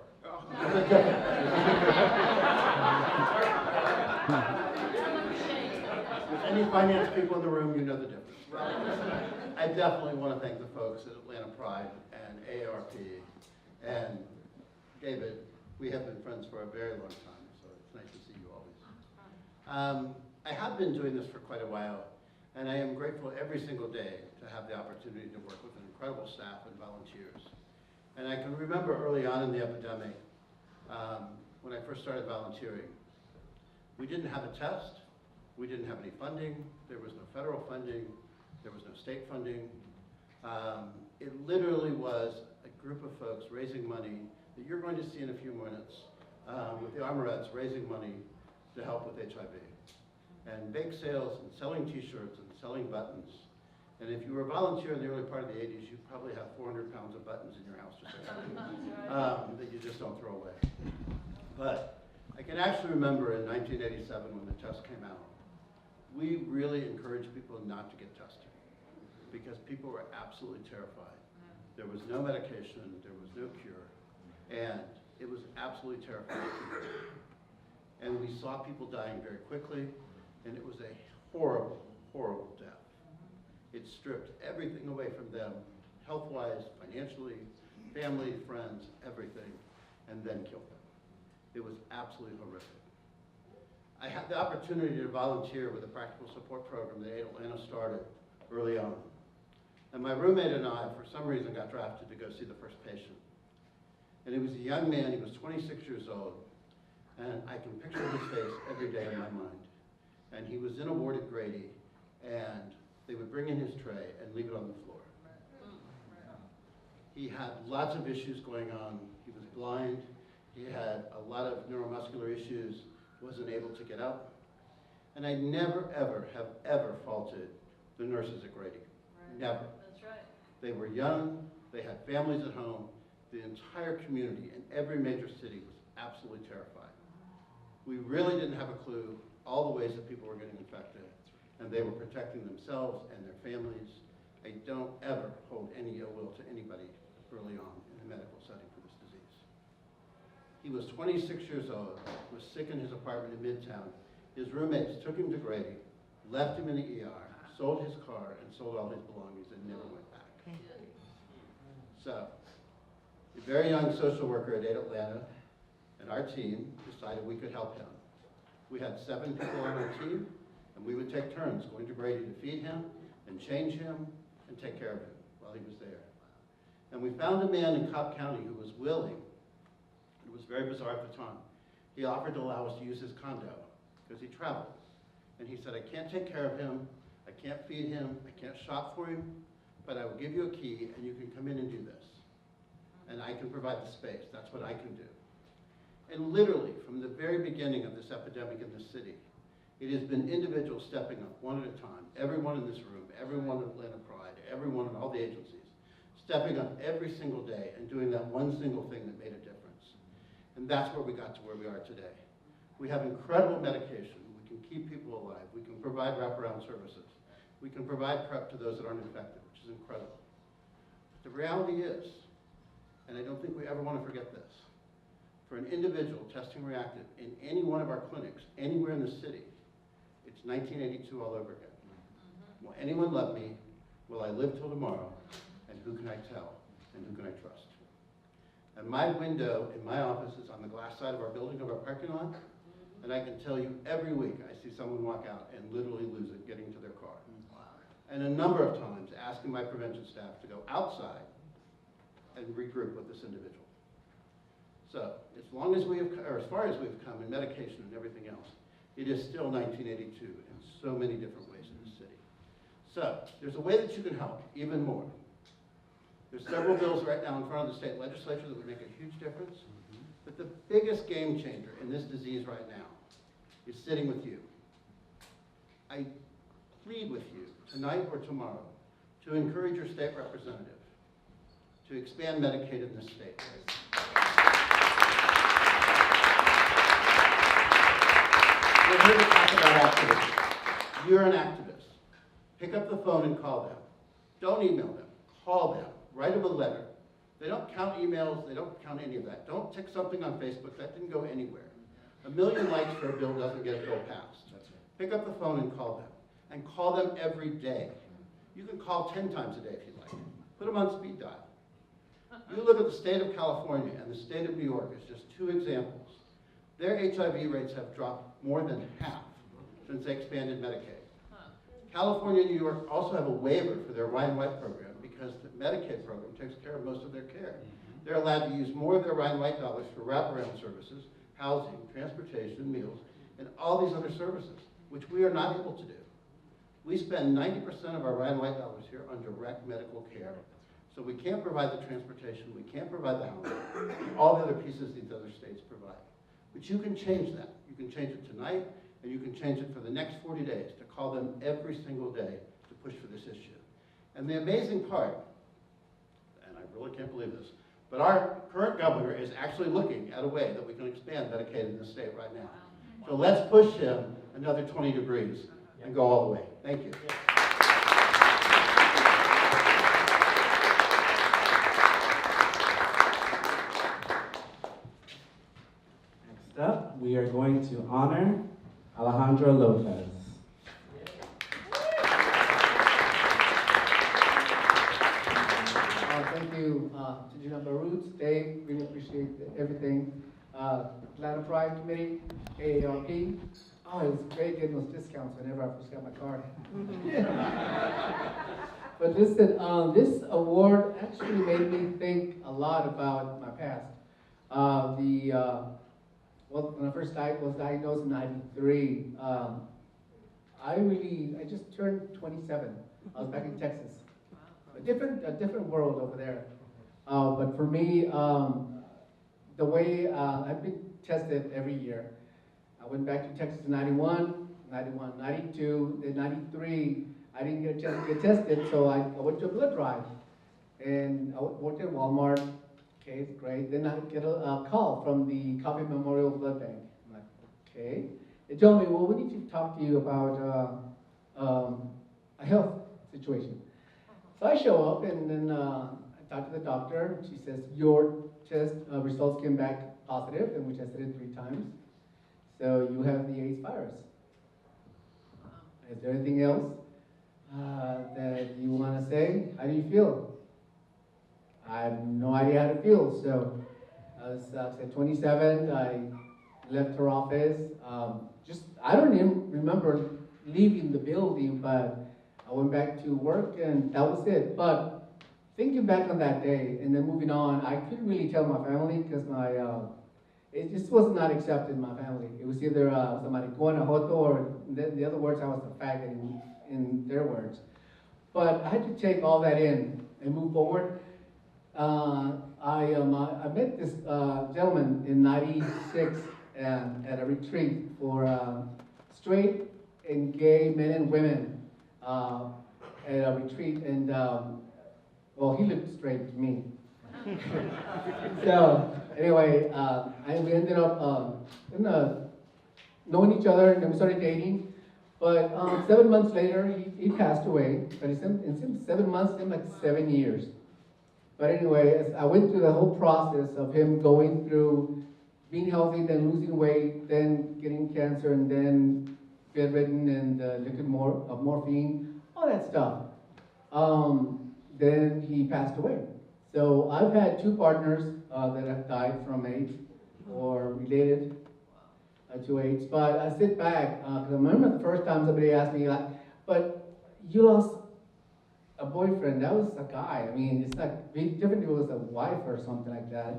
[SPEAKER 12] With any finance people in the room, you know the difference. I definitely want to thank the folks at Atlanta Pride and AARP and David. We have been friends for a very long time, so it's nice to see you always. I have been doing this for quite a while, and I am grateful every single day to have the opportunity to work with an incredible staff and volunteers. And I can remember early on in the epidemic, when I first started volunteering, we didn't have a test, we didn't have any funding, there was no federal funding, there was no state funding. It literally was a group of folks raising money that you're going to see in a few minutes with the Armorettes raising money to help with HIV. And bake sales and selling t-shirts and selling buttons. And if you were a volunteer in the early part of the 80s, you probably have 400 pounds of buttons in your house just that you just don't throw away. But I can actually remember in 1987 when the test came out, we really encouraged people not to get tested because people were absolutely terrified. There was no medication, there was no cure, and it was absolutely terrifying. And we saw people dying very quickly, and it was a horrible, horrible death. It stripped everything away from them, health-wise, financially, family, friends, everything, and then killed them. It was absolutely horrific. I had the opportunity to volunteer with a practical support program that Atlanta started early on. And my roommate and I, for some reason, got drafted to go see the first patient. And he was a young man, he was 26 years old, and I can picture his face every day in my mind. And he was in a ward at Grady, and they would bring in his tray and leave it on the floor. He had lots of issues going on. He was blind. He had a lot of neuromuscular issues, wasn't able to get up. And I never, ever, have ever faulted the nurses at Grady.
[SPEAKER 4] Right.
[SPEAKER 12] Never.
[SPEAKER 4] That's right.
[SPEAKER 12] They were young, they had families at home. The entire community in every major city was absolutely terrified. We really didn't have a clue all the ways that people were getting infected, and they were protecting themselves and their families. I don't ever hold any ill will to anybody early on in the medical setting for this disease. He was 26 years old, was sick in his apartment in Midtown. His roommates took him to Grady, left him in the ER, sold his car, and sold all his belongings, and never went back. So, a very young social worker at Atlanta and our team decided we could help him. We had 7 people on our team, and we would take turns going to Grady to feed him and change him and take care of him while he was there. And we found a man in Cobb County who was willing. It was very bizarre at the time. He offered to allow us to use his condo because he traveled. And he said, I can't take care of him, I can't feed him, I can't shop for him, but I will give you a key and you can come in and do this. And I can provide the space, that's what I can do. And literally, from the very beginning of this epidemic in this city, it has been individuals stepping up one at a time, everyone in this room, everyone at Atlanta Pride, everyone in all the agencies, stepping up every single day and doing that one single thing that made a difference. And that's where we got to where we are today. We have incredible medication, we can keep people alive, we can provide wraparound services, we can provide PrEP to those that aren't infected, which is incredible. But the reality is, and I don't think we ever want to forget this, for an individual testing reactive in any one of our clinics, anywhere in the city, it's 1982 all over again. Will anyone love me? Will I live till tomorrow? And who can I tell? And who can I trust? And my window in my office is on the glass side of our building, of our parking lot, and I can tell you every week I see someone walk out and literally lose it getting to their car. And a number of times asking my prevention staff to go outside and regroup with this individual. So, as long as we have, or as far as we've come in medication and everything else, it is still 1982 in so many different ways in the city. So, there's a way that you can help even more. There's several bills right now in front of the state legislature that would make a huge difference. But the biggest game changer in this disease right now is sitting with you. I plead with you tonight or tomorrow to encourage your state representative to expand Medicaid in this state. We're here to talk about activism. You're an activist. Pick up the phone and call them. Don't email them. Call them. Write them a letter. They don't count emails. They don't count any of that. Don't tick something on Facebook. That didn't go anywhere. 1 million likes for a bill doesn't get a bill passed. Pick up the phone and call them. And call them every day. You can call 10 times a day if you like. Put them on speed dial. You look at the state of California and the state of New York as just 2 examples. Their HIV rates have dropped more than half since they expanded Medicaid. California and New York also have a waiver for their Ryan White program because the Medicaid program takes care of most of their care. They're allowed to use more of their Ryan White dollars for wraparound services, housing, transportation, meals, and all these other services, which we are not able to do. We spend 90% of our Ryan White dollars here on direct medical care. So we can't provide the transportation, we can't provide the housing, all the other pieces these other states provide. But you can change that. You can change it tonight, and you can change it for the next 40 days to call them every single day to push for this issue. And the amazing part, and I really can't believe this, but our current governor is actually looking at a way that we can expand Medicaid in this state right now. So let's push him another 20 degrees and go all the way. Thank you.
[SPEAKER 5] Next up, we are going to honor Alejandro Lopez.
[SPEAKER 11] Thank you to Janelle Roots, Dave, really appreciate everything. Atlanta Pride Committee, AARP. Oh, it was great getting those discounts whenever I first got my card. But listen, this award actually made me think a lot about my past. Well, when I first was diagnosed in '93, I just turned 27. I was back in Texas. A different world over there. But for me, the way I've been tested every year. I went back to Texas in '91, 91, 92, then 93, I didn't get a chance to get tested, so I went to a blood drive. And I worked at Walmart. Okay, it's great. Then I get a call from the Coffee Memorial Blood Bank. I'm like, okay. They told me, well, we need to talk to you about a health situation. So I show up, and then I talk to the doctor. She says, your test results came back positive, and we tested it 3 times. So you have the AIDS virus. Is there anything else that you want to say? How do you feel? I have no idea how to feel. So I was at 27. I left her office. I don't even remember leaving the building, but I went back to work, and that was it. But thinking back on that day and then moving on, I couldn't really tell my family because it just was not accepted in my family. It was either somebody going a joto, or the other words, I was a faggot in their words. But I had to take all that in and move forward. I met this gentleman in '96 at a retreat for straight and gay men and women at a retreat, and well, he looked straight to me. So anyway, we ended up knowing each other, and then we started dating. But 7 months later, he passed away. But it seemed 7 months seemed like 7 years. But anyway, as I went through the whole process of him going through being healthy, then losing weight, then getting cancer, and then bedridden and liquid morphine, all that stuff. Then he passed away. So I've had 2 partners that have died from AIDS or related to AIDS. But I sit back, because I remember the first time somebody asked me, like, but you lost a boyfriend, that was a guy. I mean, it's like different if it was a wife or something like that.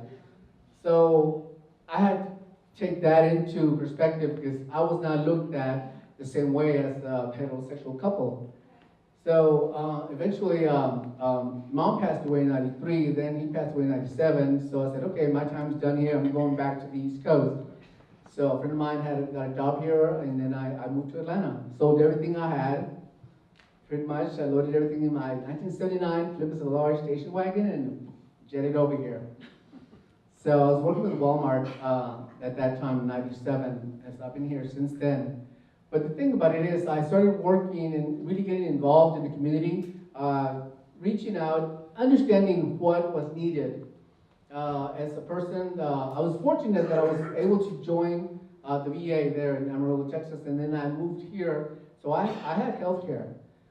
[SPEAKER 11] So I had to take that into perspective because I was not looked at the same way as a heterosexual couple. So eventually, Mom passed away in '93, then he passed away in '97. So I said, okay, my time's done here. I'm going back to the East Coast. So a friend of mine got a job here, and then I moved to Atlanta. Sold everything I had. Pretty much, I loaded everything in my 1979 Plymouth large station wagon and jetted over here. So I was working with Walmart at that time in '97, and so I've been here since then. But the thing about it is, I started working and really getting involved in the community, reaching out, understanding what was needed. As a person, I was fortunate that I was able to join the VA there in Amarillo, Texas, and then I moved here. So I had health care.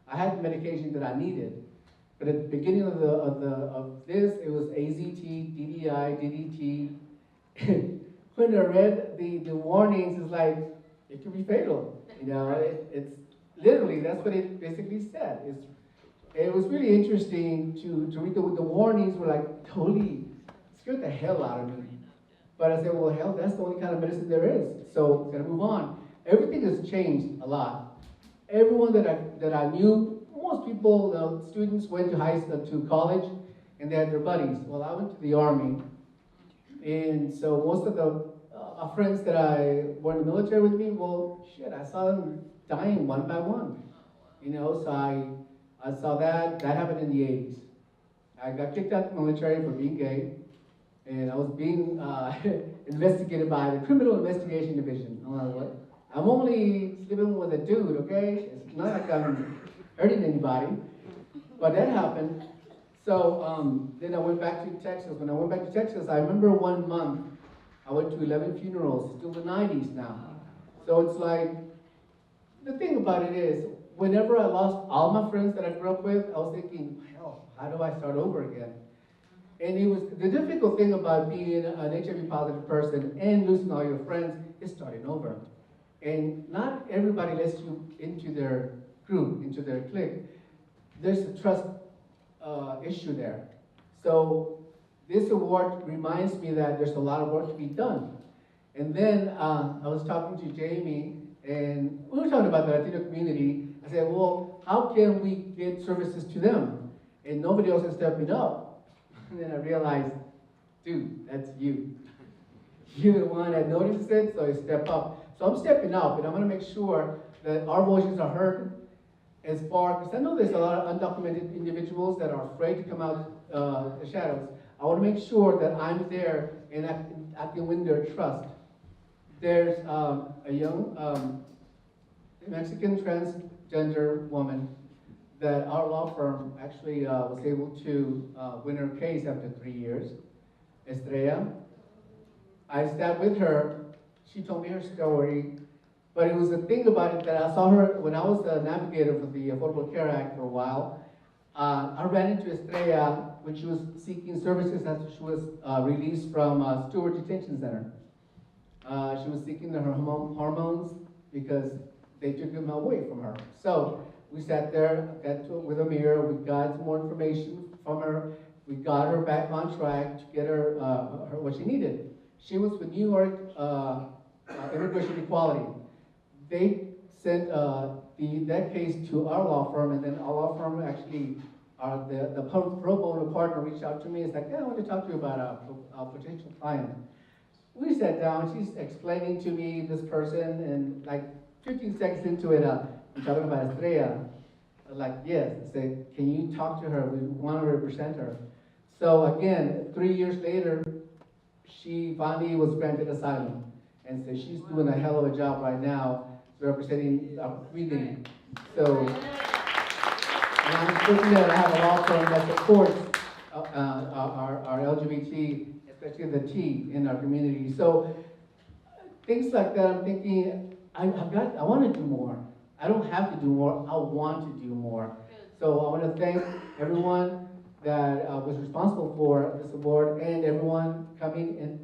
[SPEAKER 11] I had the medication that I needed. But at the beginning of this, it was AZT, DDI, DDT. When I read the warnings, it's like, it could be fatal. You know, it's literally, that's what it basically said. It was really interesting to read the warnings were like totally scared the hell out of me. But I said, well, hell, that's the only kind of medicine there is. So gotta move on. Everything has changed a lot. Everyone that I knew, most people, students went to high school, to college, and they had their buddies. Well, I went to the Army, and so most of the friends that I were in the military with me, well, shit, I saw them dying one by one. You know, so I saw that happened in the 80s. I got kicked out of the military for being gay, and I was being investigated by the Criminal Investigation Division. I'm like, what? I'm only sleeping with a dude, okay? It's not like I'm hurting anybody. But that happened. So then I went back to Texas. When I went back to Texas, I remember 1 month, I went to 11 funerals, still the 90s now. So it's like, the thing about it is, whenever I lost all my friends that I grew up with, I was thinking, hell, how do I start over again? And it was, the difficult thing about being an HIV positive person and losing all your friends is starting over. And not everybody lets you into their group, into their clique. There's a trust issue there. So this award reminds me that there's a lot of work to be done. And then I was talking to Jamie, and we were talking about the Latino community. I said, well, how can we get services to them? And nobody else is stepping up. And then I realized, dude, that's you. You're the one that noticed it, so you step up. So I'm stepping up, and I'm going to make sure that our voices are heard as far, because I know there's a lot of undocumented individuals that are afraid to come out the shadows. I want to make sure that I'm there and I can win their trust. There's a young Mexican transgender woman that our law firm actually was able to win her case after 3 years, Estrella. I sat with her, she told me her story, but it was the thing about it that I saw her when I was the navigator for the Affordable Care Act for a while. I ran into Estrella when she was seeking services after she was released from Stewart Detention Center. She was seeking her hormones because they took them away from her. So we sat there, with a mirror, we got some more information from her, we got her back on track to get her, what she needed. She was with New York Immigration Equality. They sent that case to our law firm, and then our law firm actually, the pro bono partner reached out to me. It's like, yeah, I want to talk to you about a potential client. We sat down, she's explaining to me this person, and like 15 seconds into it, I'm talking about Estrella. I was like, yes. I said, can you talk to her? We want to represent her. So again, 3 years later, she finally was granted asylum. And so she's doing a hell of a job right now representing breathing. So, and I'm fortunate I have a law firm that supports our LGBT, especially the T in our community. So things like that, I'm thinking, I want to do more. I don't have to do more, I want to do more. So I want to thank everyone that was responsible for this award and everyone coming in.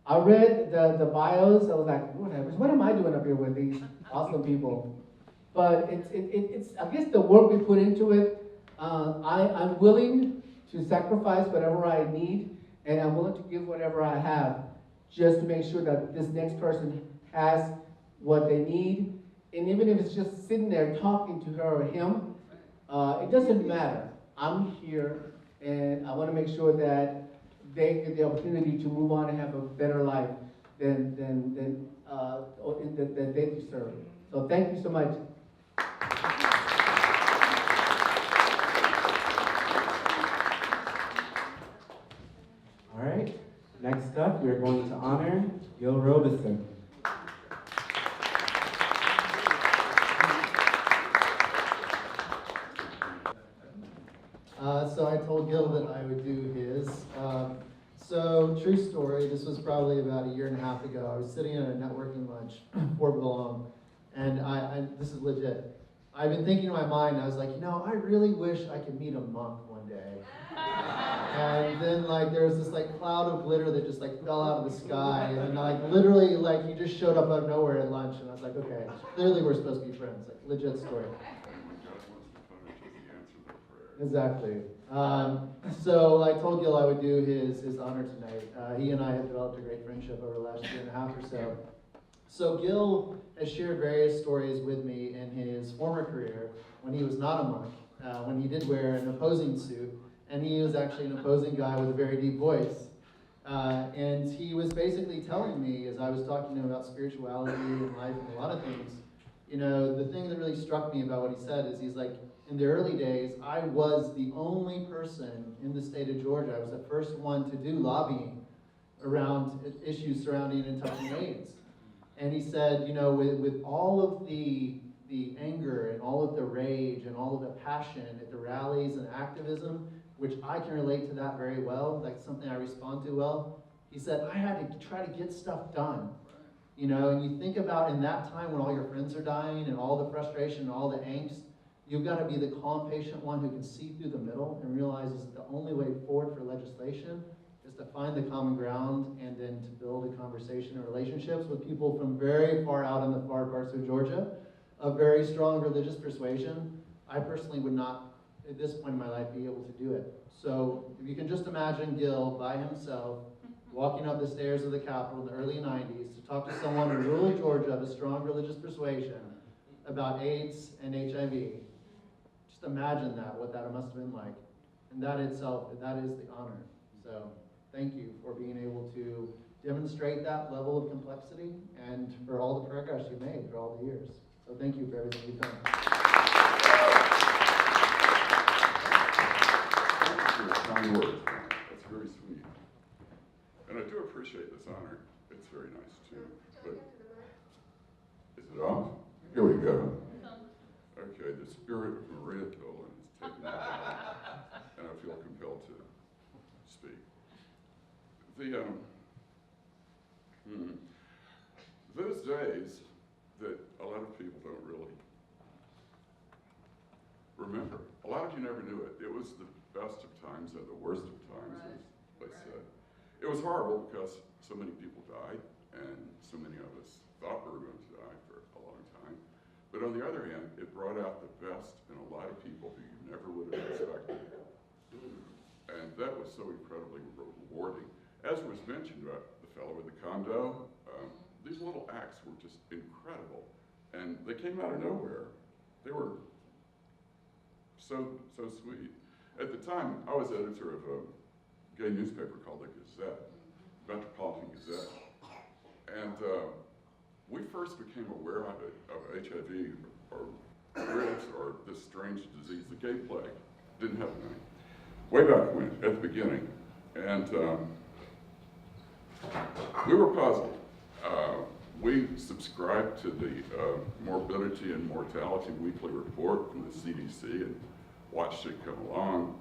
[SPEAKER 11] I read the bios, I was like, what am I doing up here with these awesome people? But it's I guess the work we put into it, I'm willing to sacrifice whatever I need, and I'm willing to give whatever I have, just to make sure that this next person has what they need. And even if it's just sitting there talking to her or him, it doesn't matter. I'm here, and I want to make sure that they get the opportunity to move on and have a better life than they deserve. So thank you so much.
[SPEAKER 5] All right, next up, we are going to honor Gil Robison.
[SPEAKER 6] So I told Gil that I would do his. So true story, this was probably about 1.5 years ago. I was sitting at a networking lunch, Fort Belong, and this is legit. I've been thinking in my mind, I was like, I really wish I could meet a monk one day. And then there was this cloud of glitter that just fell out of the sky, and literally he just showed up out of nowhere at lunch, and I was like, okay, clearly we're supposed to be friends. Legit story. Exactly. So I told Gil I would do his honor tonight. He and I have developed a great friendship over the last 1.5 years or so. So Gil has shared various stories with me in his former career when he was not a monk, when he did wear an opposing suit, and he was actually an opposing guy with a very deep voice. And he was basically telling me, as I was talking to him about spirituality and life and a lot of things, the thing that really struck me about what he said is he's like, in the early days, I was the only person in the state of Georgia. I was the first one to do lobbying around issues surrounding and touching AIDS. And he said, with all of the anger and all of the rage and all of the passion at the rallies and activism, which I can relate to that very well, that's something I respond to well, he said, I had to try to get stuff done. And you think about in that time when all your friends are dying and all the frustration and all the angst, you've got to be the calm, patient one who can see through the middle and realizes that the only way forward for legislation is to find the common ground and then to build a conversation and relationships with people from very far out in the far parts of Georgia, of very strong religious persuasion. I personally would not, at this point in my life, be able to do it. So if you can just imagine Gil by himself walking up the stairs of the Capitol in the early 90s to talk to someone in rural Georgia of a strong religious persuasion about AIDS and HIV. Just imagine what that must have been like. And that itself, that is the honor. So thank you for being able to demonstrate that level of complexity and for all the progress you made for all the years. So thank you for everything you've done.
[SPEAKER 13] Thank you for your kind words. That's very sweet. And I do appreciate this honor. It's very nice too. But is it off? Here we go. Okay, the spirit of Maria Tolan is taken out, and I feel compelled to speak. Those days that a lot of people don't really remember. A lot of you never knew it. It was the best of times and the worst of times, as they said. It was horrible because so many people died, and so many of us thought we were going to die for a long time. But on the other hand, it brought out the best in a lot of people who you never would have expected. And that was so incredibly rewarding. As was mentioned about the fellow with the condo, these little acts were just incredible. And they came out of nowhere. They were so sweet. At the time, I was editor of a gay newspaper called the Gazette, Metropolitan Gazette. And we first became aware of it, of HIV or AIDS or this strange disease, the gay plague. Didn't have a name. Way back when, at the beginning. And we were puzzled. We subscribed to the Morbidity and Mortality Weekly Report from the CDC and watched it come along.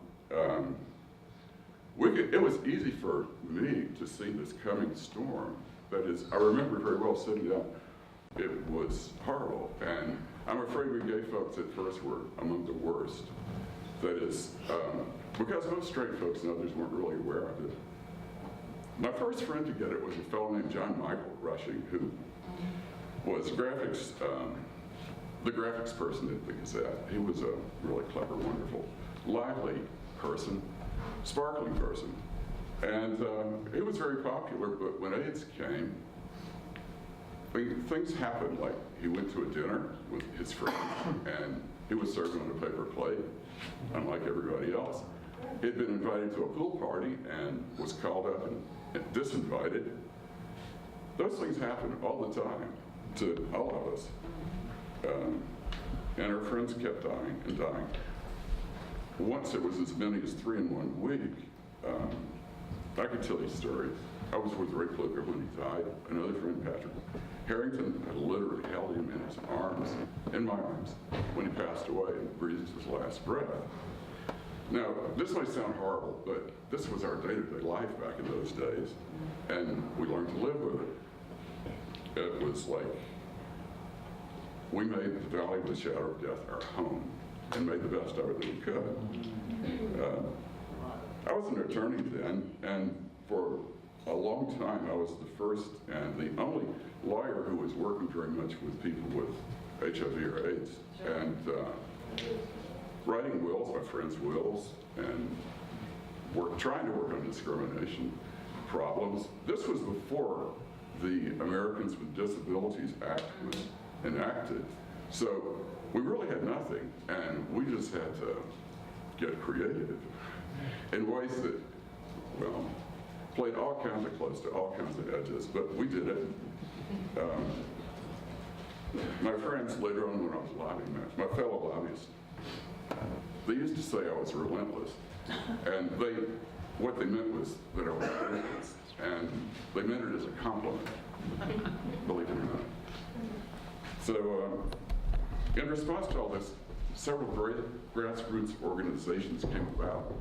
[SPEAKER 13] It was easy for me to see this coming storm. That is, I remember very well sitting down. It was horrible, and I'm afraid we gay folks at first were among the worst. That is, because most straight folks and others weren't really aware of it. My first friend to get it was a fellow named John Michael Rushing, who was the graphics person at the Gazette. He was a really clever, wonderful, lively person, sparkling person. And he was very popular, but when AIDS came, things happened. Like, he went to a dinner with his friends, and he was served on a paper plate, unlike everybody else. He'd been invited to a pool party and was called up and disinvited. Those things happen all the time to all of us. And our friends kept dying and dying. Once it was as many as 3 in 1 week. I could tell you stories. I was with Ray Kluger when he died. Another friend, Patrick Harrington, had literally held him in his arms, in my arms, when he passed away and breathed his last breath. Now, this might sound horrible, but this was our day-to-day life back in those days, and we learned to live with it. It was like we made the Valley of the Shadow of Death our home and made the best of it that we could. I was an attorney then, and for a long time I was the first and the only lawyer who was working very much with people with HIV or AIDS. And writing wills, my friends' wills, and trying to work on discrimination problems. This was before the Americans with Disabilities Act was enacted. So we really had nothing, and we just had to get creative in ways that, well, played all kinds of close to all kinds of edges, but we did it. My friends later on when I was lobbying, my fellow lobbyists, they used to say I was relentless, and what they meant was that I was relentless, and they meant it as a compliment, believe it or not. So in response to all this, several great grassroots organizations came about,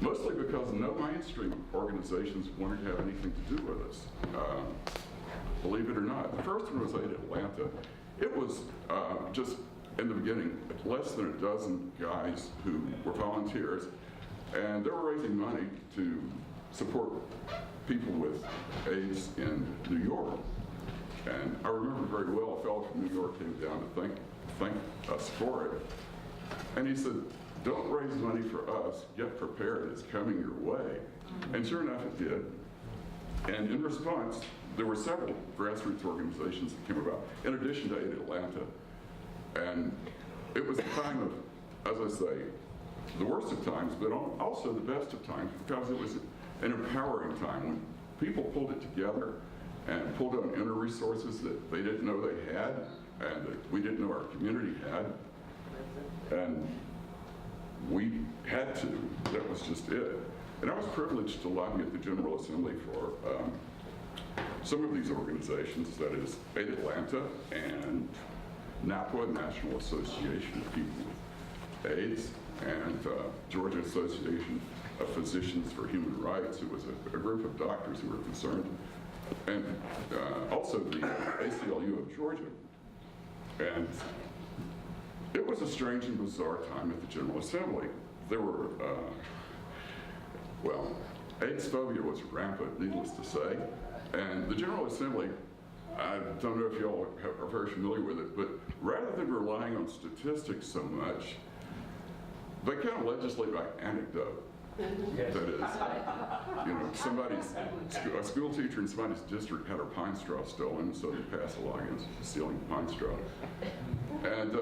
[SPEAKER 13] mostly because no mainstream organizations wanted to have anything to do with us, believe it or not. The first one was Atlanta. It was just, in the beginning, less than a dozen guys who were volunteers, and they were raising money to support people with AIDS in New York. And I remember very well, a fellow from New York came down to thank us for it. And he said, "Don't raise money for us, get prepared, it's coming your way." And sure enough, it did. And in response, there were several grassroots organizations that came about, in addition to Atlanta. And it was a time of, as I say, the worst of times, but also the best of times, because it was an empowering time when people pulled it together and pulled on inner resources that they didn't know they had, and that we didn't know our community had, and we had to. That was just it. And I was privileged to lobby at the General Assembly for some of these organizations, that is Atlanta and NAPWA, National Association of People with AIDS, and Georgia Association of Physicians for Human Rights, who was a group of doctors who were concerned, and also the ACLU of Georgia. And it was a strange and bizarre time at the General Assembly. There were, well, AIDS phobia was rampant, needless to say, and the General Assembly, I don't know if y'all are very familiar with it, but rather than relying on statistics so much, they kind of legislate by anecdote. That is, you know, a school teacher in somebody's district had her pine straw stolen, so they passed a law against stealing pine straw. And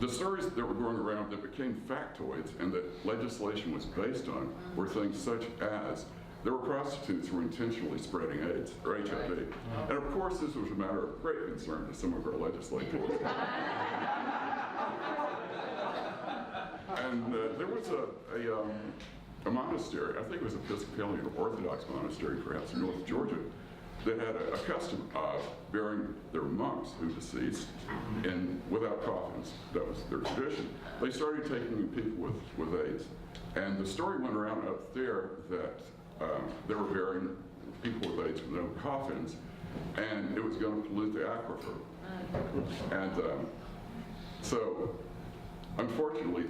[SPEAKER 13] the stories that were going around that became factoids and that legislation was based on were things such as there were prostitutes who were intentionally spreading AIDS or HIV. And of course, this was a matter of great concern to some of our legislators. And there was a monastery, I think it was Episcopalian or Orthodox monastery, perhaps in North Georgia, that had a custom of burying their monks who deceased without coffins. That was their tradition. They started taking in people with AIDS. And the story went around up there that they were burying people with AIDS with no coffins, and it was going to pollute the aquifer. And so, unfortunately,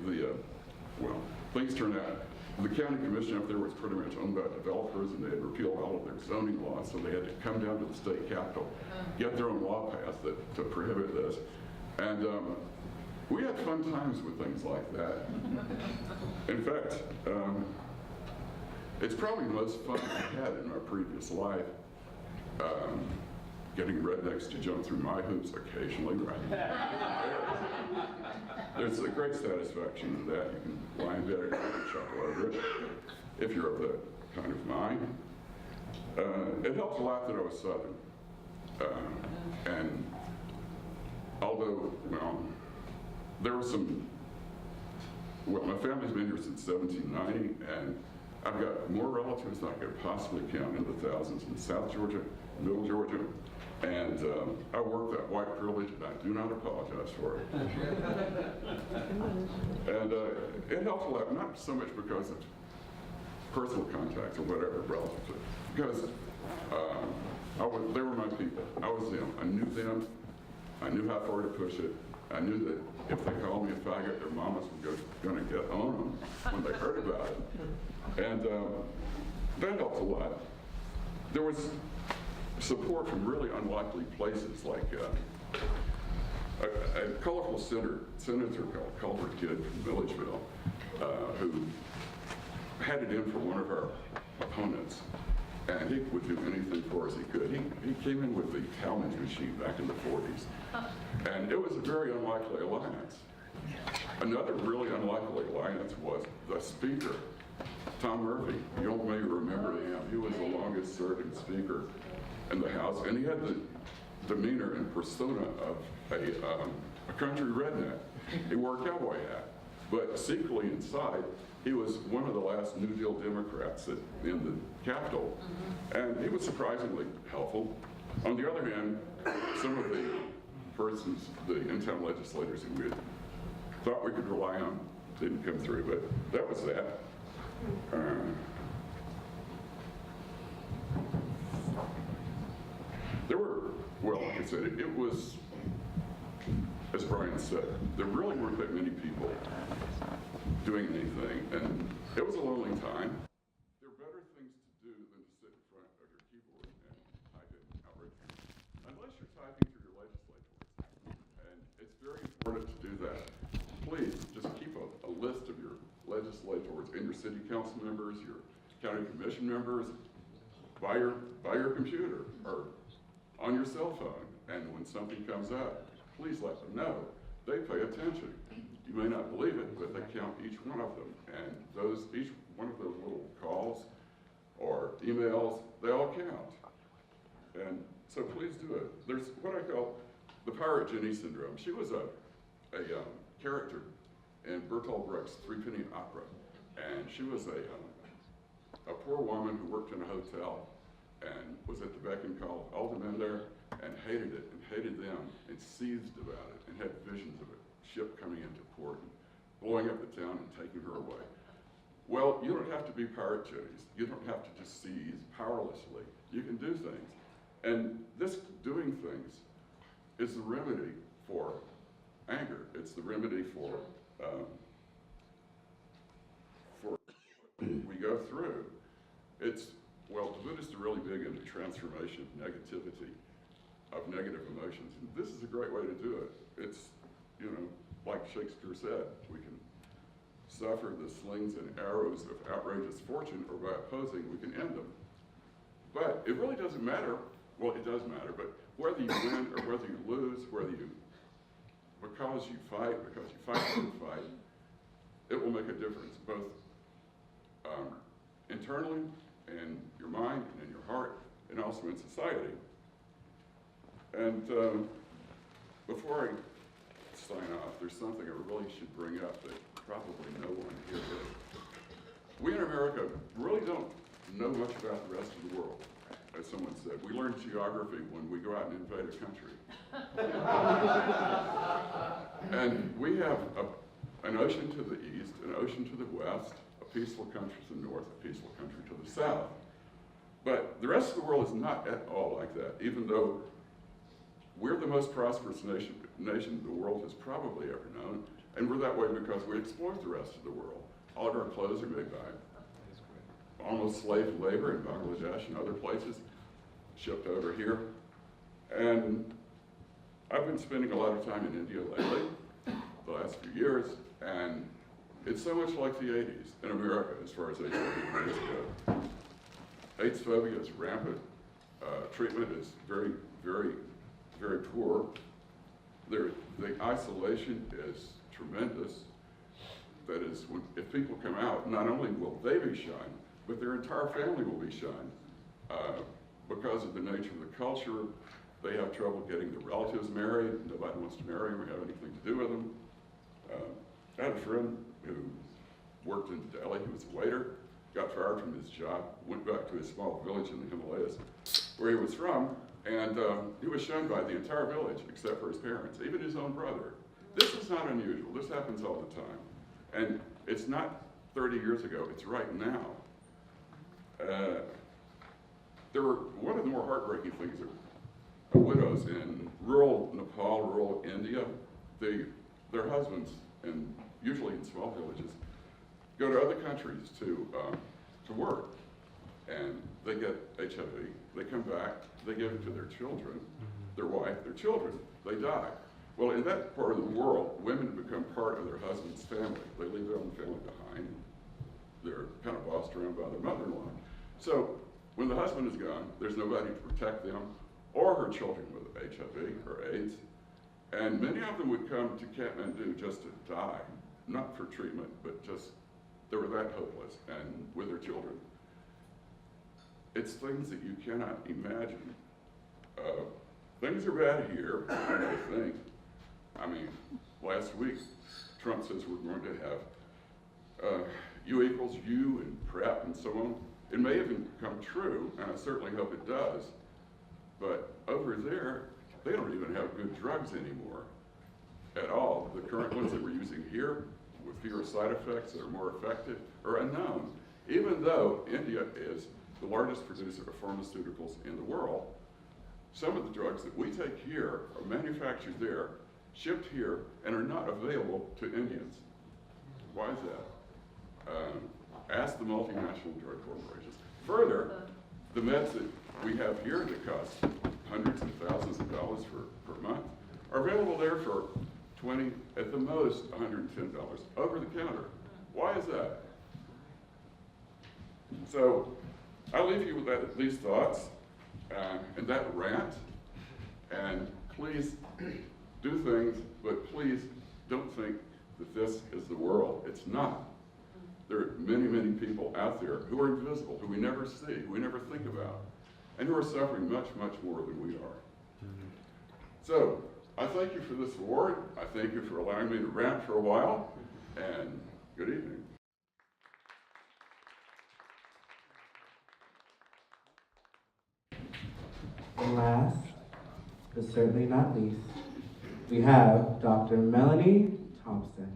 [SPEAKER 13] well, things turned out, the county commission up there was pretty much owned by developers, and they had repealed all of their zoning laws, so they had to come down to the state capitol, get their own law passed to prohibit this. And we had fun times with things like that. In fact, it's probably the most fun I had in my previous life, getting rednecks to jump through my hoops occasionally, right? There's a great satisfaction in that. You can lie in bed and chuckle over it, if you're of that kind of mind. It helped a lot that I was Southern. And although, well, there was well, my family's been here since 1790, and I've got more relatives than I could possibly count in the thousands in South Georgia, Middle Georgia, and I work that white privilege, and I do not apologize for it. And it helped a lot, not so much because of personal contacts or whatever relatives, because they were my people. I was them. I knew them. I knew how far to push it. I knew that if they called me a faggot, their mamas were going to get on them when they heard about it. And that helped a lot. There was support from really unlikely places, like a colorful senator called Culver Kid from Milledgeville, who had it in for one of our opponents, and he would do anything for us he could. He came in with the Talmadge machine back in the 40s, and it was a very unlikely alliance. Another really unlikely alliance was the speaker, Tom Murphy. You all may remember him. He was the longest serving speaker in the House, and he had the demeanor and persona of a country redneck. He wore a cowboy hat, but secretly inside, he was one of the last New Deal Democrats in the Capitol, and he was surprisingly helpful. On the other hand, some of the persons, the in-town legislators who we thought we could rely on didn't come through, but that was that. There were, well, like I said, it was, as Brian said, there really weren't that many people doing anything, and it was a lonely time. There are better things to do than to sit in front of your keyboard and type it outright, unless you're typing through your legislators. And it's very important to do that. Please just keep a list of your legislators and your city council members, your county commission members, by your computer or on your cell phone. And when something comes up, please let them know. They pay attention. You may not believe it, but they count each one of them. And each one of those little calls or emails, they all count. And so please do it. There's what I call the Pirate Jenny syndrome. She was a character in Bertolt Brecht's Three Penny Opera, and she was a poor woman who worked in a hotel and was at the beck and call of all the men there and hated it and hated them and seethed about it and had visions of a ship coming into port and blowing up the town and taking her away. Well, you don't have to be pirate jennies. You don't have to just seize powerlessly. You can do things. And this doing things is the remedy for anger. It's the remedy for we go through. Well, the Buddhists are really big into transformation of negativity, of negative emotions. And this is a great way to do it. It's, like Shakespeare said, we can suffer the slings and arrows of outrageous fortune, or by opposing, we can end them. But it really doesn't matter. Well, it does matter, but whether you win or whether you lose, because you fight and fight, it will make a difference, both internally, in your mind, and in your heart, and also in society. And before I sign off, there's something I really should bring up that probably no one here did. We in America really don't know much about the rest of the world, as someone said. We learn geography when we go out and invade a country. And we have an ocean to the east, an ocean to the west, a peaceful country to the north, a peaceful country to the south. But the rest of the world is not at all like that, even though we're the most prosperous nation the world has probably ever known, and we're that way because we exploit the rest of the world. All of our clothes are made by almost slave labor in Bangladesh and other places, shipped over here. And I've been spending a lot of time in India lately, the last few years, and it's so much like the 80s in America as far as HIV go. AIDS phobia is rampant. Treatment is very, very, very poor. The isolation is tremendous. That is, if people come out, not only will they be shunned, but their entire family will be shunned. Because of the nature of the culture, they have trouble getting their relatives married. Nobody wants to marry them or have anything to do with them. I had a friend who worked in Delhi. He was a waiter, got fired from his job, went back to his small village in the Himalayas where he was from, and he was shunned by the entire village except for his parents, even his own brother. This is not unusual. This happens all the time. And it's not 30 years ago, it's right now. One of the more heartbreaking things are widows in rural Nepal, rural India. Their husbands, and usually in small villages, go to other countries to work, and they get HIV. They come back, they give it to their children, their wife, their children. They die. Well, in that part of the world, women become part of their husband's family. They leave their own family behind. They're kind of bossed around by their mother-in-law. So when the husband is gone, there's nobody to protect them or her children with HIV or AIDS. And many of them would come to Kathmandu just to die, not for treatment, but just they were that hopeless and with their children. It's things that you cannot imagine. Things are bad here, I think. I mean, last week, Trump says we're going to have U equals U and PrEP and so on. It may even come true, and I certainly hope it does, but over there, they don't even have good drugs anymore at all. The current ones that we're using here, with fewer side effects that are more effective, are unknown. Even though India is the largest producer of pharmaceuticals in the world, some of the drugs that we take here are manufactured there, shipped here, and are not available to Indians. Why is that? Ask the multinational drug corporations. Further, the meds that we have here that cost hundreds of thousands of dollars per month are available there for $20, at the most $110 over the counter. Why is that? So I leave you with these thoughts and that rant, and please do things, but please don't think that this is the world. It's not. There are many, many people out there who are invisible, who we never see, who we never think about, and who are suffering much, much more than we are. So I thank you for this award. I thank you for allowing me to rant for a while, and good evening.
[SPEAKER 5] And last, but certainly not least, we have Dr. Melanie Thompson.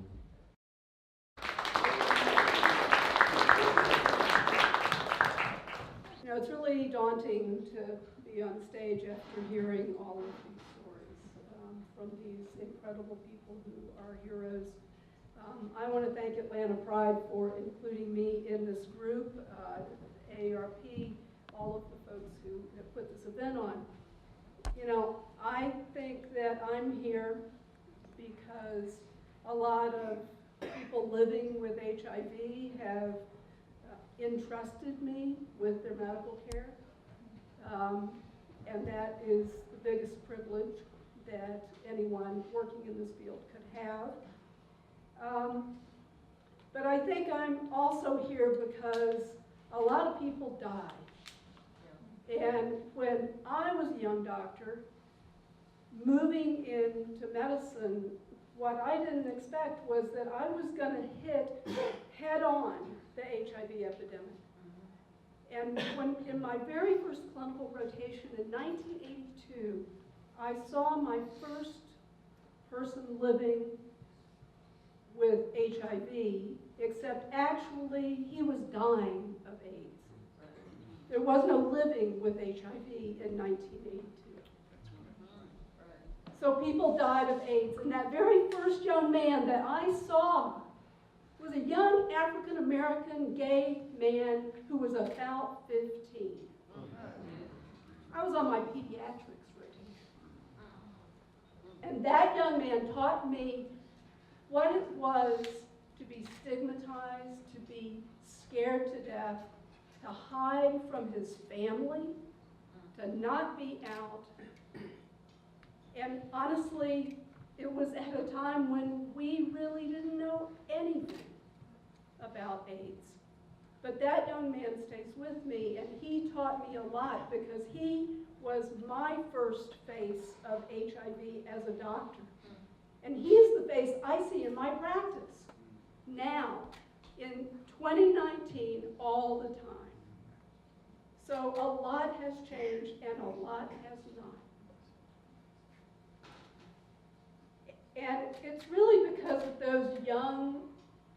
[SPEAKER 14] You know, it's really daunting to be on stage after hearing all of these stories from these incredible people who are heroes. I want to thank Atlanta Pride for including me in this group, AARP, all of the folks who have put this event on. You know, I think that I'm here because a lot of people living with HIV have entrusted me with their medical care, and that is the biggest privilege that anyone working in this field could have. But I think I'm also here because a lot of people die. And when I was a young doctor, moving into medicine, what I didn't expect was that I was going to hit head-on the HIV epidemic. And when, in my very first clinical rotation in 1982, I saw my first person living with HIV, except actually he was dying of AIDS. There was no living with HIV in 1982. So people died of AIDS, and that very first young man that I saw was a young African-American gay man who was about 15. I was on my pediatrics rotation. And that young man taught me what it was to be stigmatized, to be scared to death, to hide from his family, to not be out. And honestly, it was at a time when we really didn't know anything about AIDS. But that young man stays with me, and he taught me a lot because he was my first face of HIV as a doctor. And he's the face I see in my practice now, in 2019, all the time. So a lot has changed and a lot has not. And it's really because of those young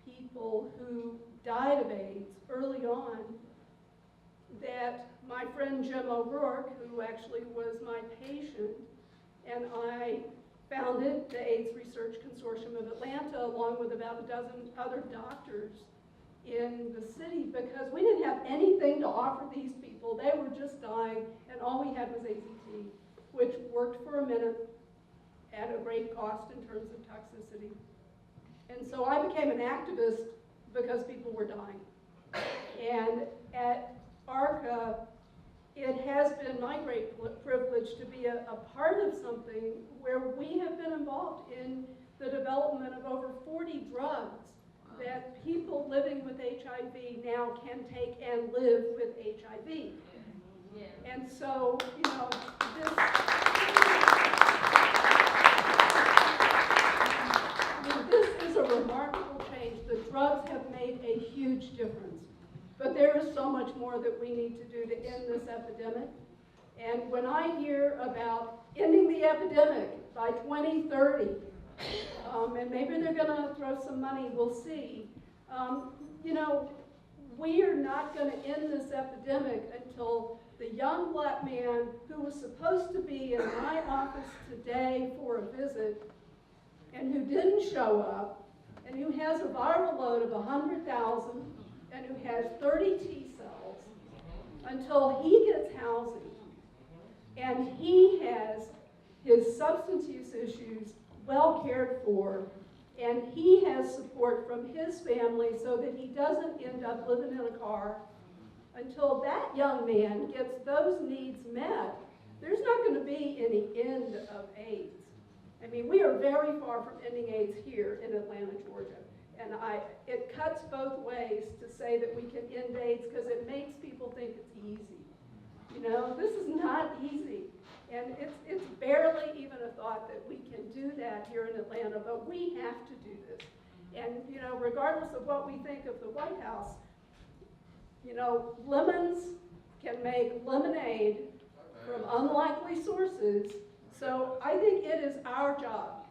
[SPEAKER 14] people who died of AIDS early on that my friend Jim O'Rourke, who actually was my patient, and I founded the AIDS Research Consortium of Atlanta along with about a dozen other doctors in the city because we didn't have anything to offer these people. They were just dying, and all we had was AZT, which worked for a minute at a great cost in terms of toxicity. And so I became an activist because people were dying. And at ARCA, it has been my great privilege to be a part of something where we have been involved in the development of over 40 drugs that people living with HIV now can take and live with HIV. Yeah. And so, you know, this is a remarkable change. The drugs have made a huge difference. But there is so much more that we need to do to end this epidemic. And when I hear about ending the epidemic by 2030, and maybe they're going to throw some money, we'll see. You know, we are not going to end this epidemic until the young black man who was supposed to be in my office today for a visit and who didn't show up and who has a viral load of 100,000 and who has 30 T cells, until he gets housing and he has his substance use issues well cared for, and he has support from his family so that he doesn't end up living in a car. Until that young man gets those needs met, there's not going to be any end of AIDS. I mean, we are very far from ending AIDS here in Atlanta, Georgia. And it cuts both ways to say that we can end AIDS because it makes people think it's easy. You know, this is not easy. And it's barely even a thought that we can do that here in Atlanta, but we have to do this. And, you know, regardless of what we think of the White House, you know, lemons can make lemonade from unlikely sources. So I think it is our job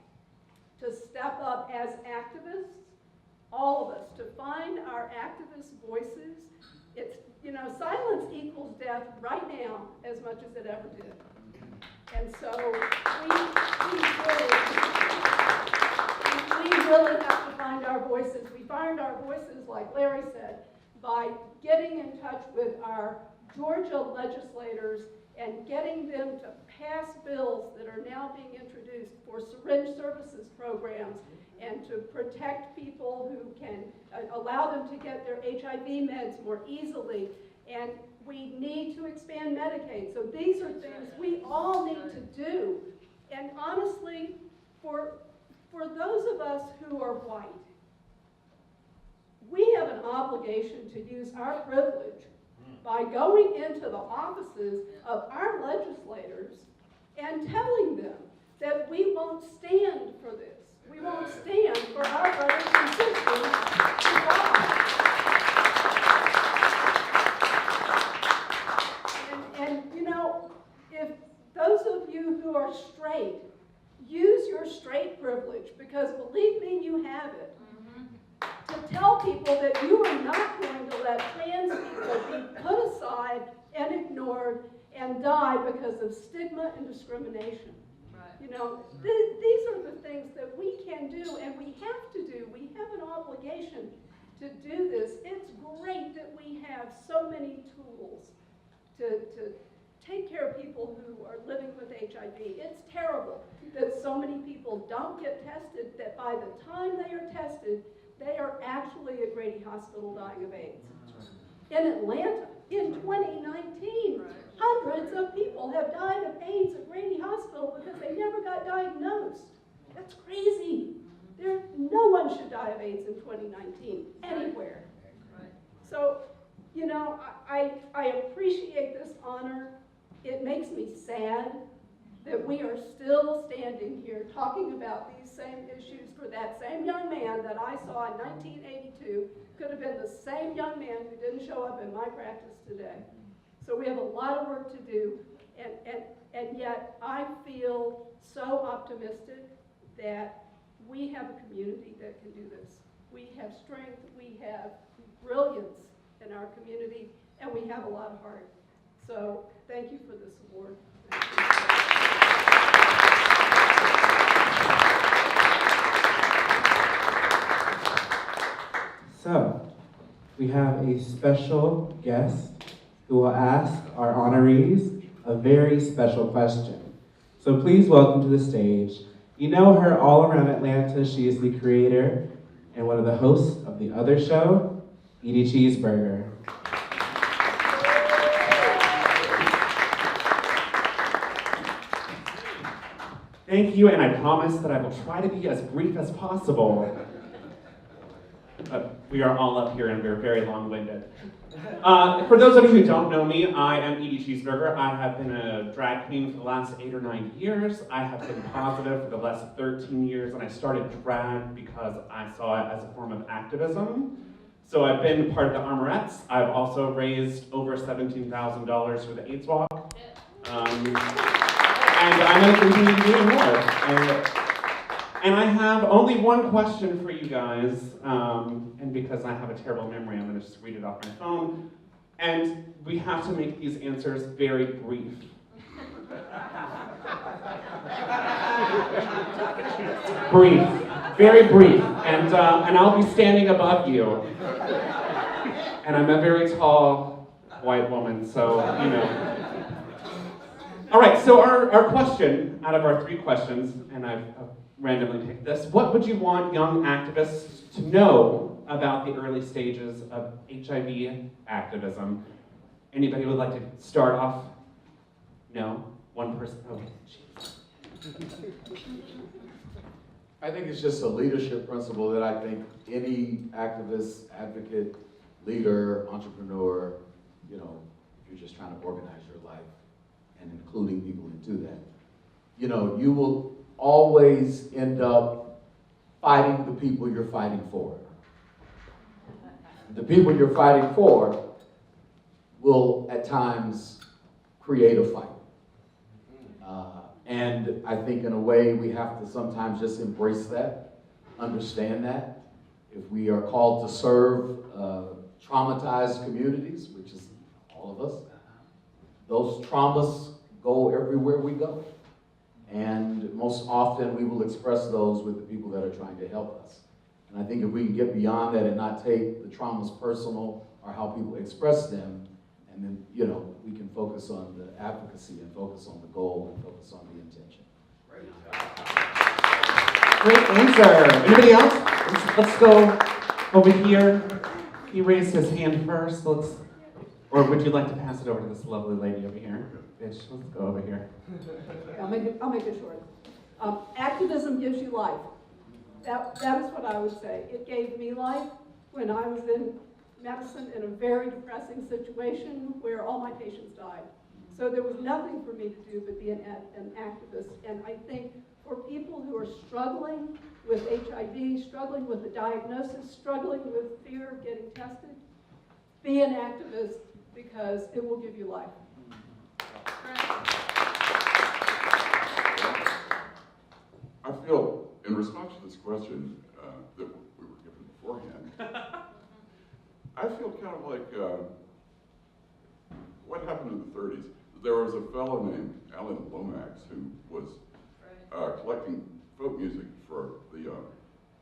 [SPEAKER 14] to step up as activists, all of us, to find our activist voices. It's, you know, silence equals death right now as much as it ever did. And so we really have to find our voices. We find our voices, like Larry said, by getting in touch with our Georgia legislators and getting them to pass bills that are now being introduced for syringe services programs and to protect people who can allow them to get their HIV meds more easily. And we need to expand Medicaid. So these are things we all need to do. And honestly, for those of us who are white, we have an obligation to use our privilege by going into the offices of our legislators and telling them that we won't stand for this. We won't stand for our brothers and sisters to die. And you know, if those of you who are straight, use your straight privilege, because believe me, you have it. To tell people that you are not going to let trans people be put aside and ignored and die because of stigma and discrimination. Right. You know, these are the things that we can do and we have to do. We have an obligation to do this. It's great that we have so many tools to take care of people who are living with HIV. It's terrible that so many people don't get tested, that by the time they are tested, they are actually at Grady Hospital dying of AIDS. In Atlanta, in 2019, hundreds of people have died of AIDS at Grady Hospital because they never got diagnosed. That's crazy. No one should die of AIDS in 2019, anywhere. So, you know, I appreciate this honor. It makes me sad that we are still standing here talking about these same issues for that same young man that I saw in 1982 could have been the same young man who didn't show up in my practice today. So we have a lot of work to do, and yet I feel so optimistic that we have a community that can do this. We have strength, we have brilliance in our community, and we have a lot of heart. So thank you for this award.
[SPEAKER 5] So, we have a special guest who will ask our honorees a very special question. So please welcome to the stage. You know her all around Atlanta. She is the creator and one of the hosts of The Other Show, Edith Cheeseburger.
[SPEAKER 15] Thank you, and I promise that I will try to be as brief as possible. We are all up here and we're very long-winded. For those of you who don't know me, I am Edith Cheeseburger. I have been a drag queen for the last 8 or 9 years. I have been positive for the last 13 years, and I started drag because I saw it as a form of activism. So I've been part of the Armorettes. I've also raised over $17,000 for the AIDS Walk. And I'm going to continue doing more. And I have only one question for you guys, and because I have a terrible memory, I'm going to just read it off my phone. And we have to make these answers very brief. Brief, very brief. And I'll be standing above you. And I'm a very tall white woman, so, you know. All right, so our question, out of our 3 questions, and I've randomly picked this, what would you want young activists to know about the early stages of HIV activism? Anybody would like to start off? No? One person? Okay, jeez.
[SPEAKER 8] I think it's just a leadership principle that I think any activist, advocate, leader, entrepreneur, you know, if you're just trying to organize your life and including people into that. You know, you will always end up fighting the people you're fighting for. The people you're fighting for will at times create a fight. And I think in a way we have to sometimes just embrace that, understand that. If we are called to serve traumatized communities, which is all of us, those traumas go everywhere we go. And most often we will express those with the people that are trying to help us. And I think if we can get beyond that and not take the traumas personal or how people express them, and then, you know, we can focus on the advocacy and focus on the goal and focus on the intention.
[SPEAKER 15] Great answer. Anybody else? Let's go over here. He raised his hand first. Or would you like to pass it over to this lovely lady over here? Bitch, let's go over here.
[SPEAKER 14] I'll make it short. Activism gives you life. That is what I would say. It gave me life when I was in medicine in a very depressing situation where all my patients died. So there was nothing for me to do but be an activist. And I think for people who are struggling with HIV, struggling with the diagnosis, struggling with fear of getting tested, be an activist because it will give you life.
[SPEAKER 13] I feel, in response to this question that we were given beforehand, I feel kind of like what happened in the 30s. There was a fellow named Alejandro Lopez who was collecting folk music for the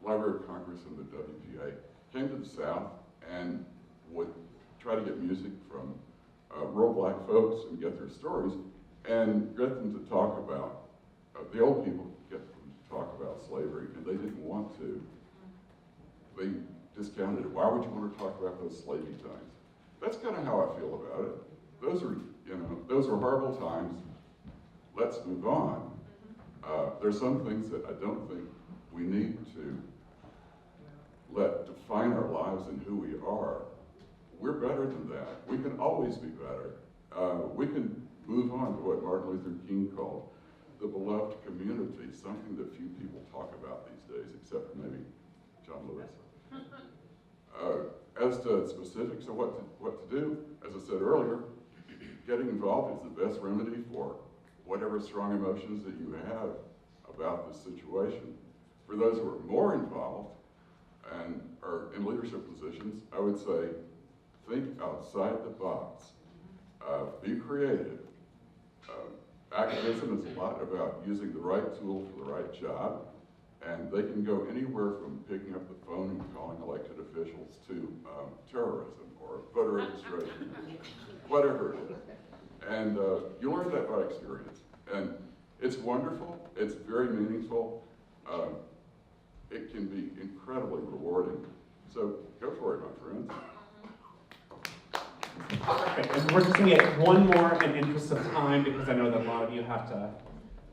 [SPEAKER 13] Library of Congress and the WGA. Came to the South and would try to get music from rural black folks and get their stories and get them to talk about, the old people get them to talk about slavery, and they didn't want to. They discounted it. Why would you want to talk about those slavey times? That's kind of how I feel about it. Those are, you know, those are horrible times. Let's move on. There's some things that I don't think we need to let define our lives and who we are. We're better than that. We can always be better. We can move on to what Martin Luther King called the beloved community, something that few people talk about these days, except for maybe John Lewis. As to specifics of what to do, as I said earlier, getting involved is the best remedy for whatever strong emotions that you have about this situation. For those who are more involved and are in leadership positions, I would say, think outside the box. Be creative. Activism is a lot about using the right tool for the right job, and they can go anywhere from picking up the phone and calling elected officials to terrorism or voter registration, whatever it is. And you learn that by experience. And it's wonderful, it's very meaningful, it can be incredibly rewarding. So go for it, my friends.
[SPEAKER 15] Perfect. And we're just going to get one more in interest of time because I know that a lot of you have to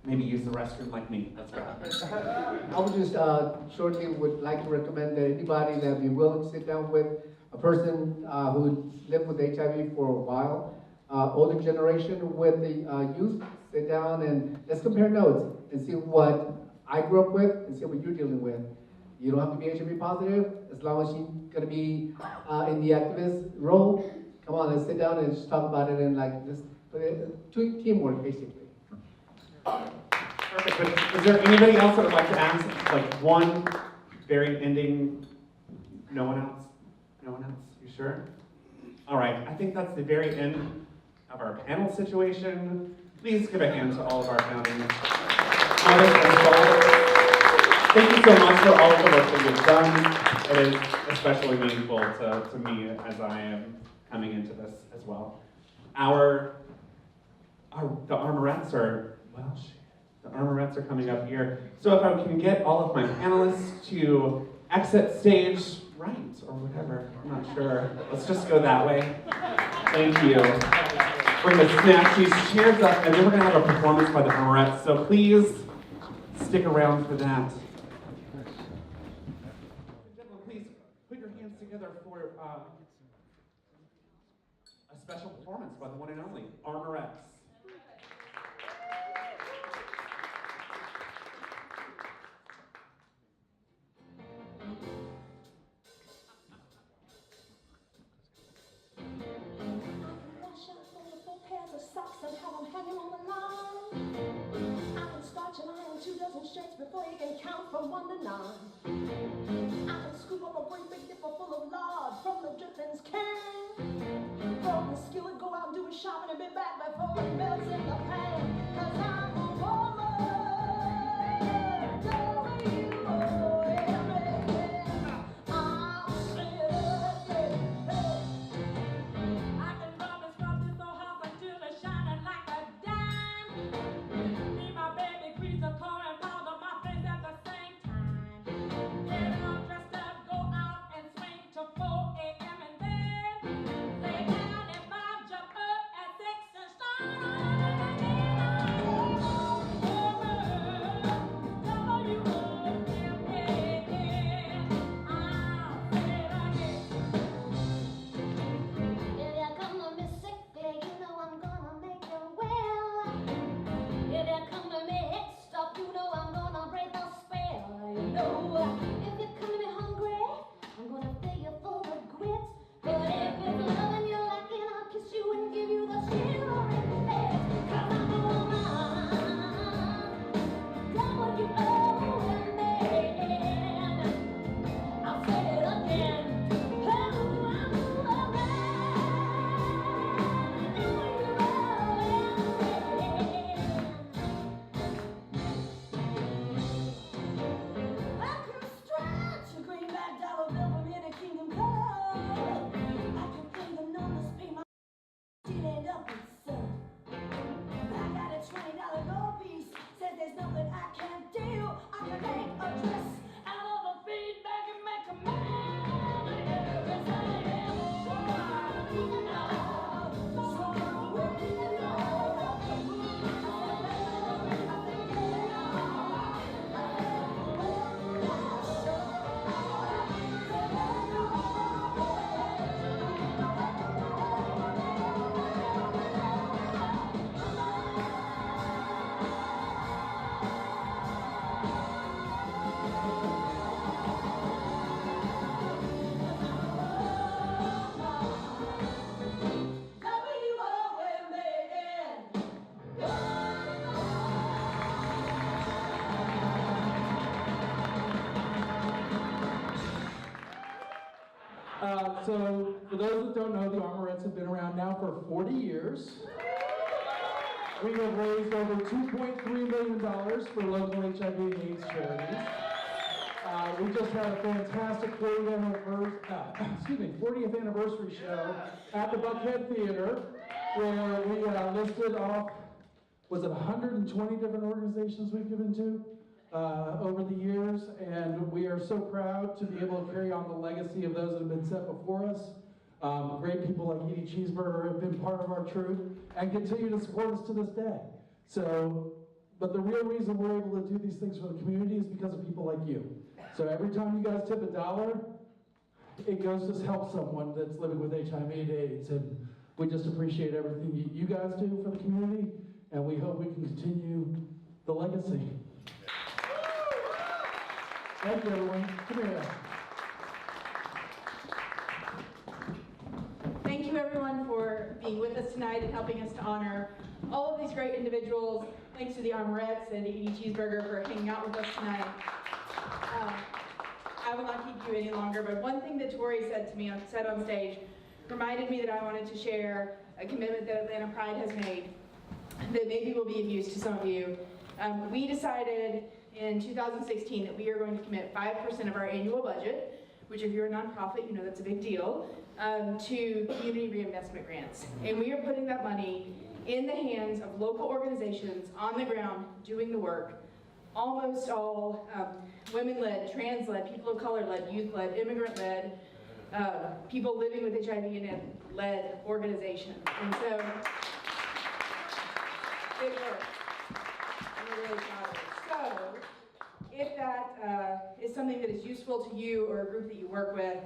[SPEAKER 15] maybe use the restroom like me. That's right.
[SPEAKER 11] I would just shortly would like to recommend that anybody that be willing to sit down with a person who lived with HIV for a while, older generation with the youth, sit down and let's compare notes and see what I grew up with and see what you're dealing with. You don't have to be HIV positive as long as you're going to be in the activist role. Come on, let's sit down and just talk about it and like this teamwork basically.
[SPEAKER 15] Perfect. But is there anybody else that would like to ask like one very ending? No one else? No one else? You sure? All right. I think that's the very end of our panel situation. Please give a hand to all of our founding mothers and fathers. Thank you so much for all of the work that you've done. It is especially meaningful to me as I am coming into this as well. The armorettes are, well, shit. The armorettes are coming up here. So if I can get all of my panelists to exit stage right or whatever, I'm not sure. Let's just go that way. Thank you. Bring the snatch these chairs up, and then we're gonna have a performance by the armorettes. So please stick around for that. Gentlemen, please put your hands together for a a special performance by the one and only Armorettes.
[SPEAKER 16] Before you can count from 1 to 9. I can scoop up a great big dipper full of lard from the drippings can. Throw the skillet, go out and do a shopping and be back before it melts in the pan. 'Cause I'm a woman, W-O-M-A-N. I'll say it again. I can rub and scrub this old house until it's shining like a dime. Me, my baby, grease the car and powder my face at the same time. Get all dressed up, go out and swing to 4 a.m. and then lay down and bob, jump up at 6 and start on again. If you come to me sickly, you know I'm gonna make you well. If you come to me hitched up, you know I'm gonna break the spell. You know, if you come to me hungry, I'm gonna fill you full of grit. But if it's loving you like it, I'll kiss you and give you the shivering head. 'Cause I'm a woman, W-O-M-A-N. I'll say it again. I can stretch a greenback dollar bill from here to Kingdom Come. I can play the numbers, pay my shit end up with some. I got a $20 gold piece, says there's nothing I can't do. I can make a dress out of a feedback and make a man. Yes, I am a woman.
[SPEAKER 17] So, for those that don't know, the Armorettes have been around now for 40 years. We have raised over $2.3 million for local HIV and AIDS charities. We just had a fantastic 40th anniversary show at the Buckhead Theater, where we listed off, was it 120 different organizations we've given to over the years, and we are so proud to be able to carry on the legacy of those that have been set before us. Great people like Edith Cheeseburger have been part of our troop and continue to support us to this day. So, but the real reason we're able to do these things for the community is because of people like you. So every time you guys tip $1, it goes to help someone that's living with HIV and AIDS, and we just appreciate everything you guys do for the community, and we hope we can continue the legacy. Thank you, everyone. Come here.
[SPEAKER 1] Thank you everyone for being with us tonight and helping us to honor all of these great individuals. Thanks to the Armorettes and Edie Cheeseburger for hanging out with us tonight. I will not keep you any longer, but one thing that Tori said to me on stage reminded me that I wanted to share a commitment that Atlanta Pride has made that maybe will be of use to some of you. We decided in 2016 that we are going to commit 5% of our annual budget, which if you're a nonprofit, you know that's a big deal, to community reinvestment grants. And we are putting that money in the hands of local organizations on the ground doing the work, almost all women-led, trans-led, people of color-led, youth-led, immigrant-led, people living with HIV and led organizations. And so, big work. I'm really proud of it. So, if that is something that is useful to you or a group that you work with,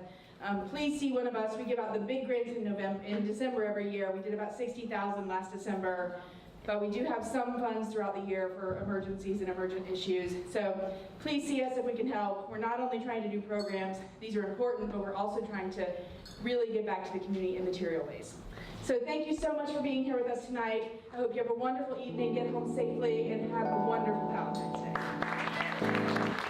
[SPEAKER 1] please see one of us. We give out the big grants in December every year. We did about 60,000 last December, but we do have some funds throughout the year for emergencies and emergent issues. So please see us if we can help. We're not only trying to do programs, these are important, but we're also trying to really give back to the community in material ways. So thank you so much for being here with us tonight. I hope you have a wonderful evening, get home safely, and have a wonderful Valentine's Day.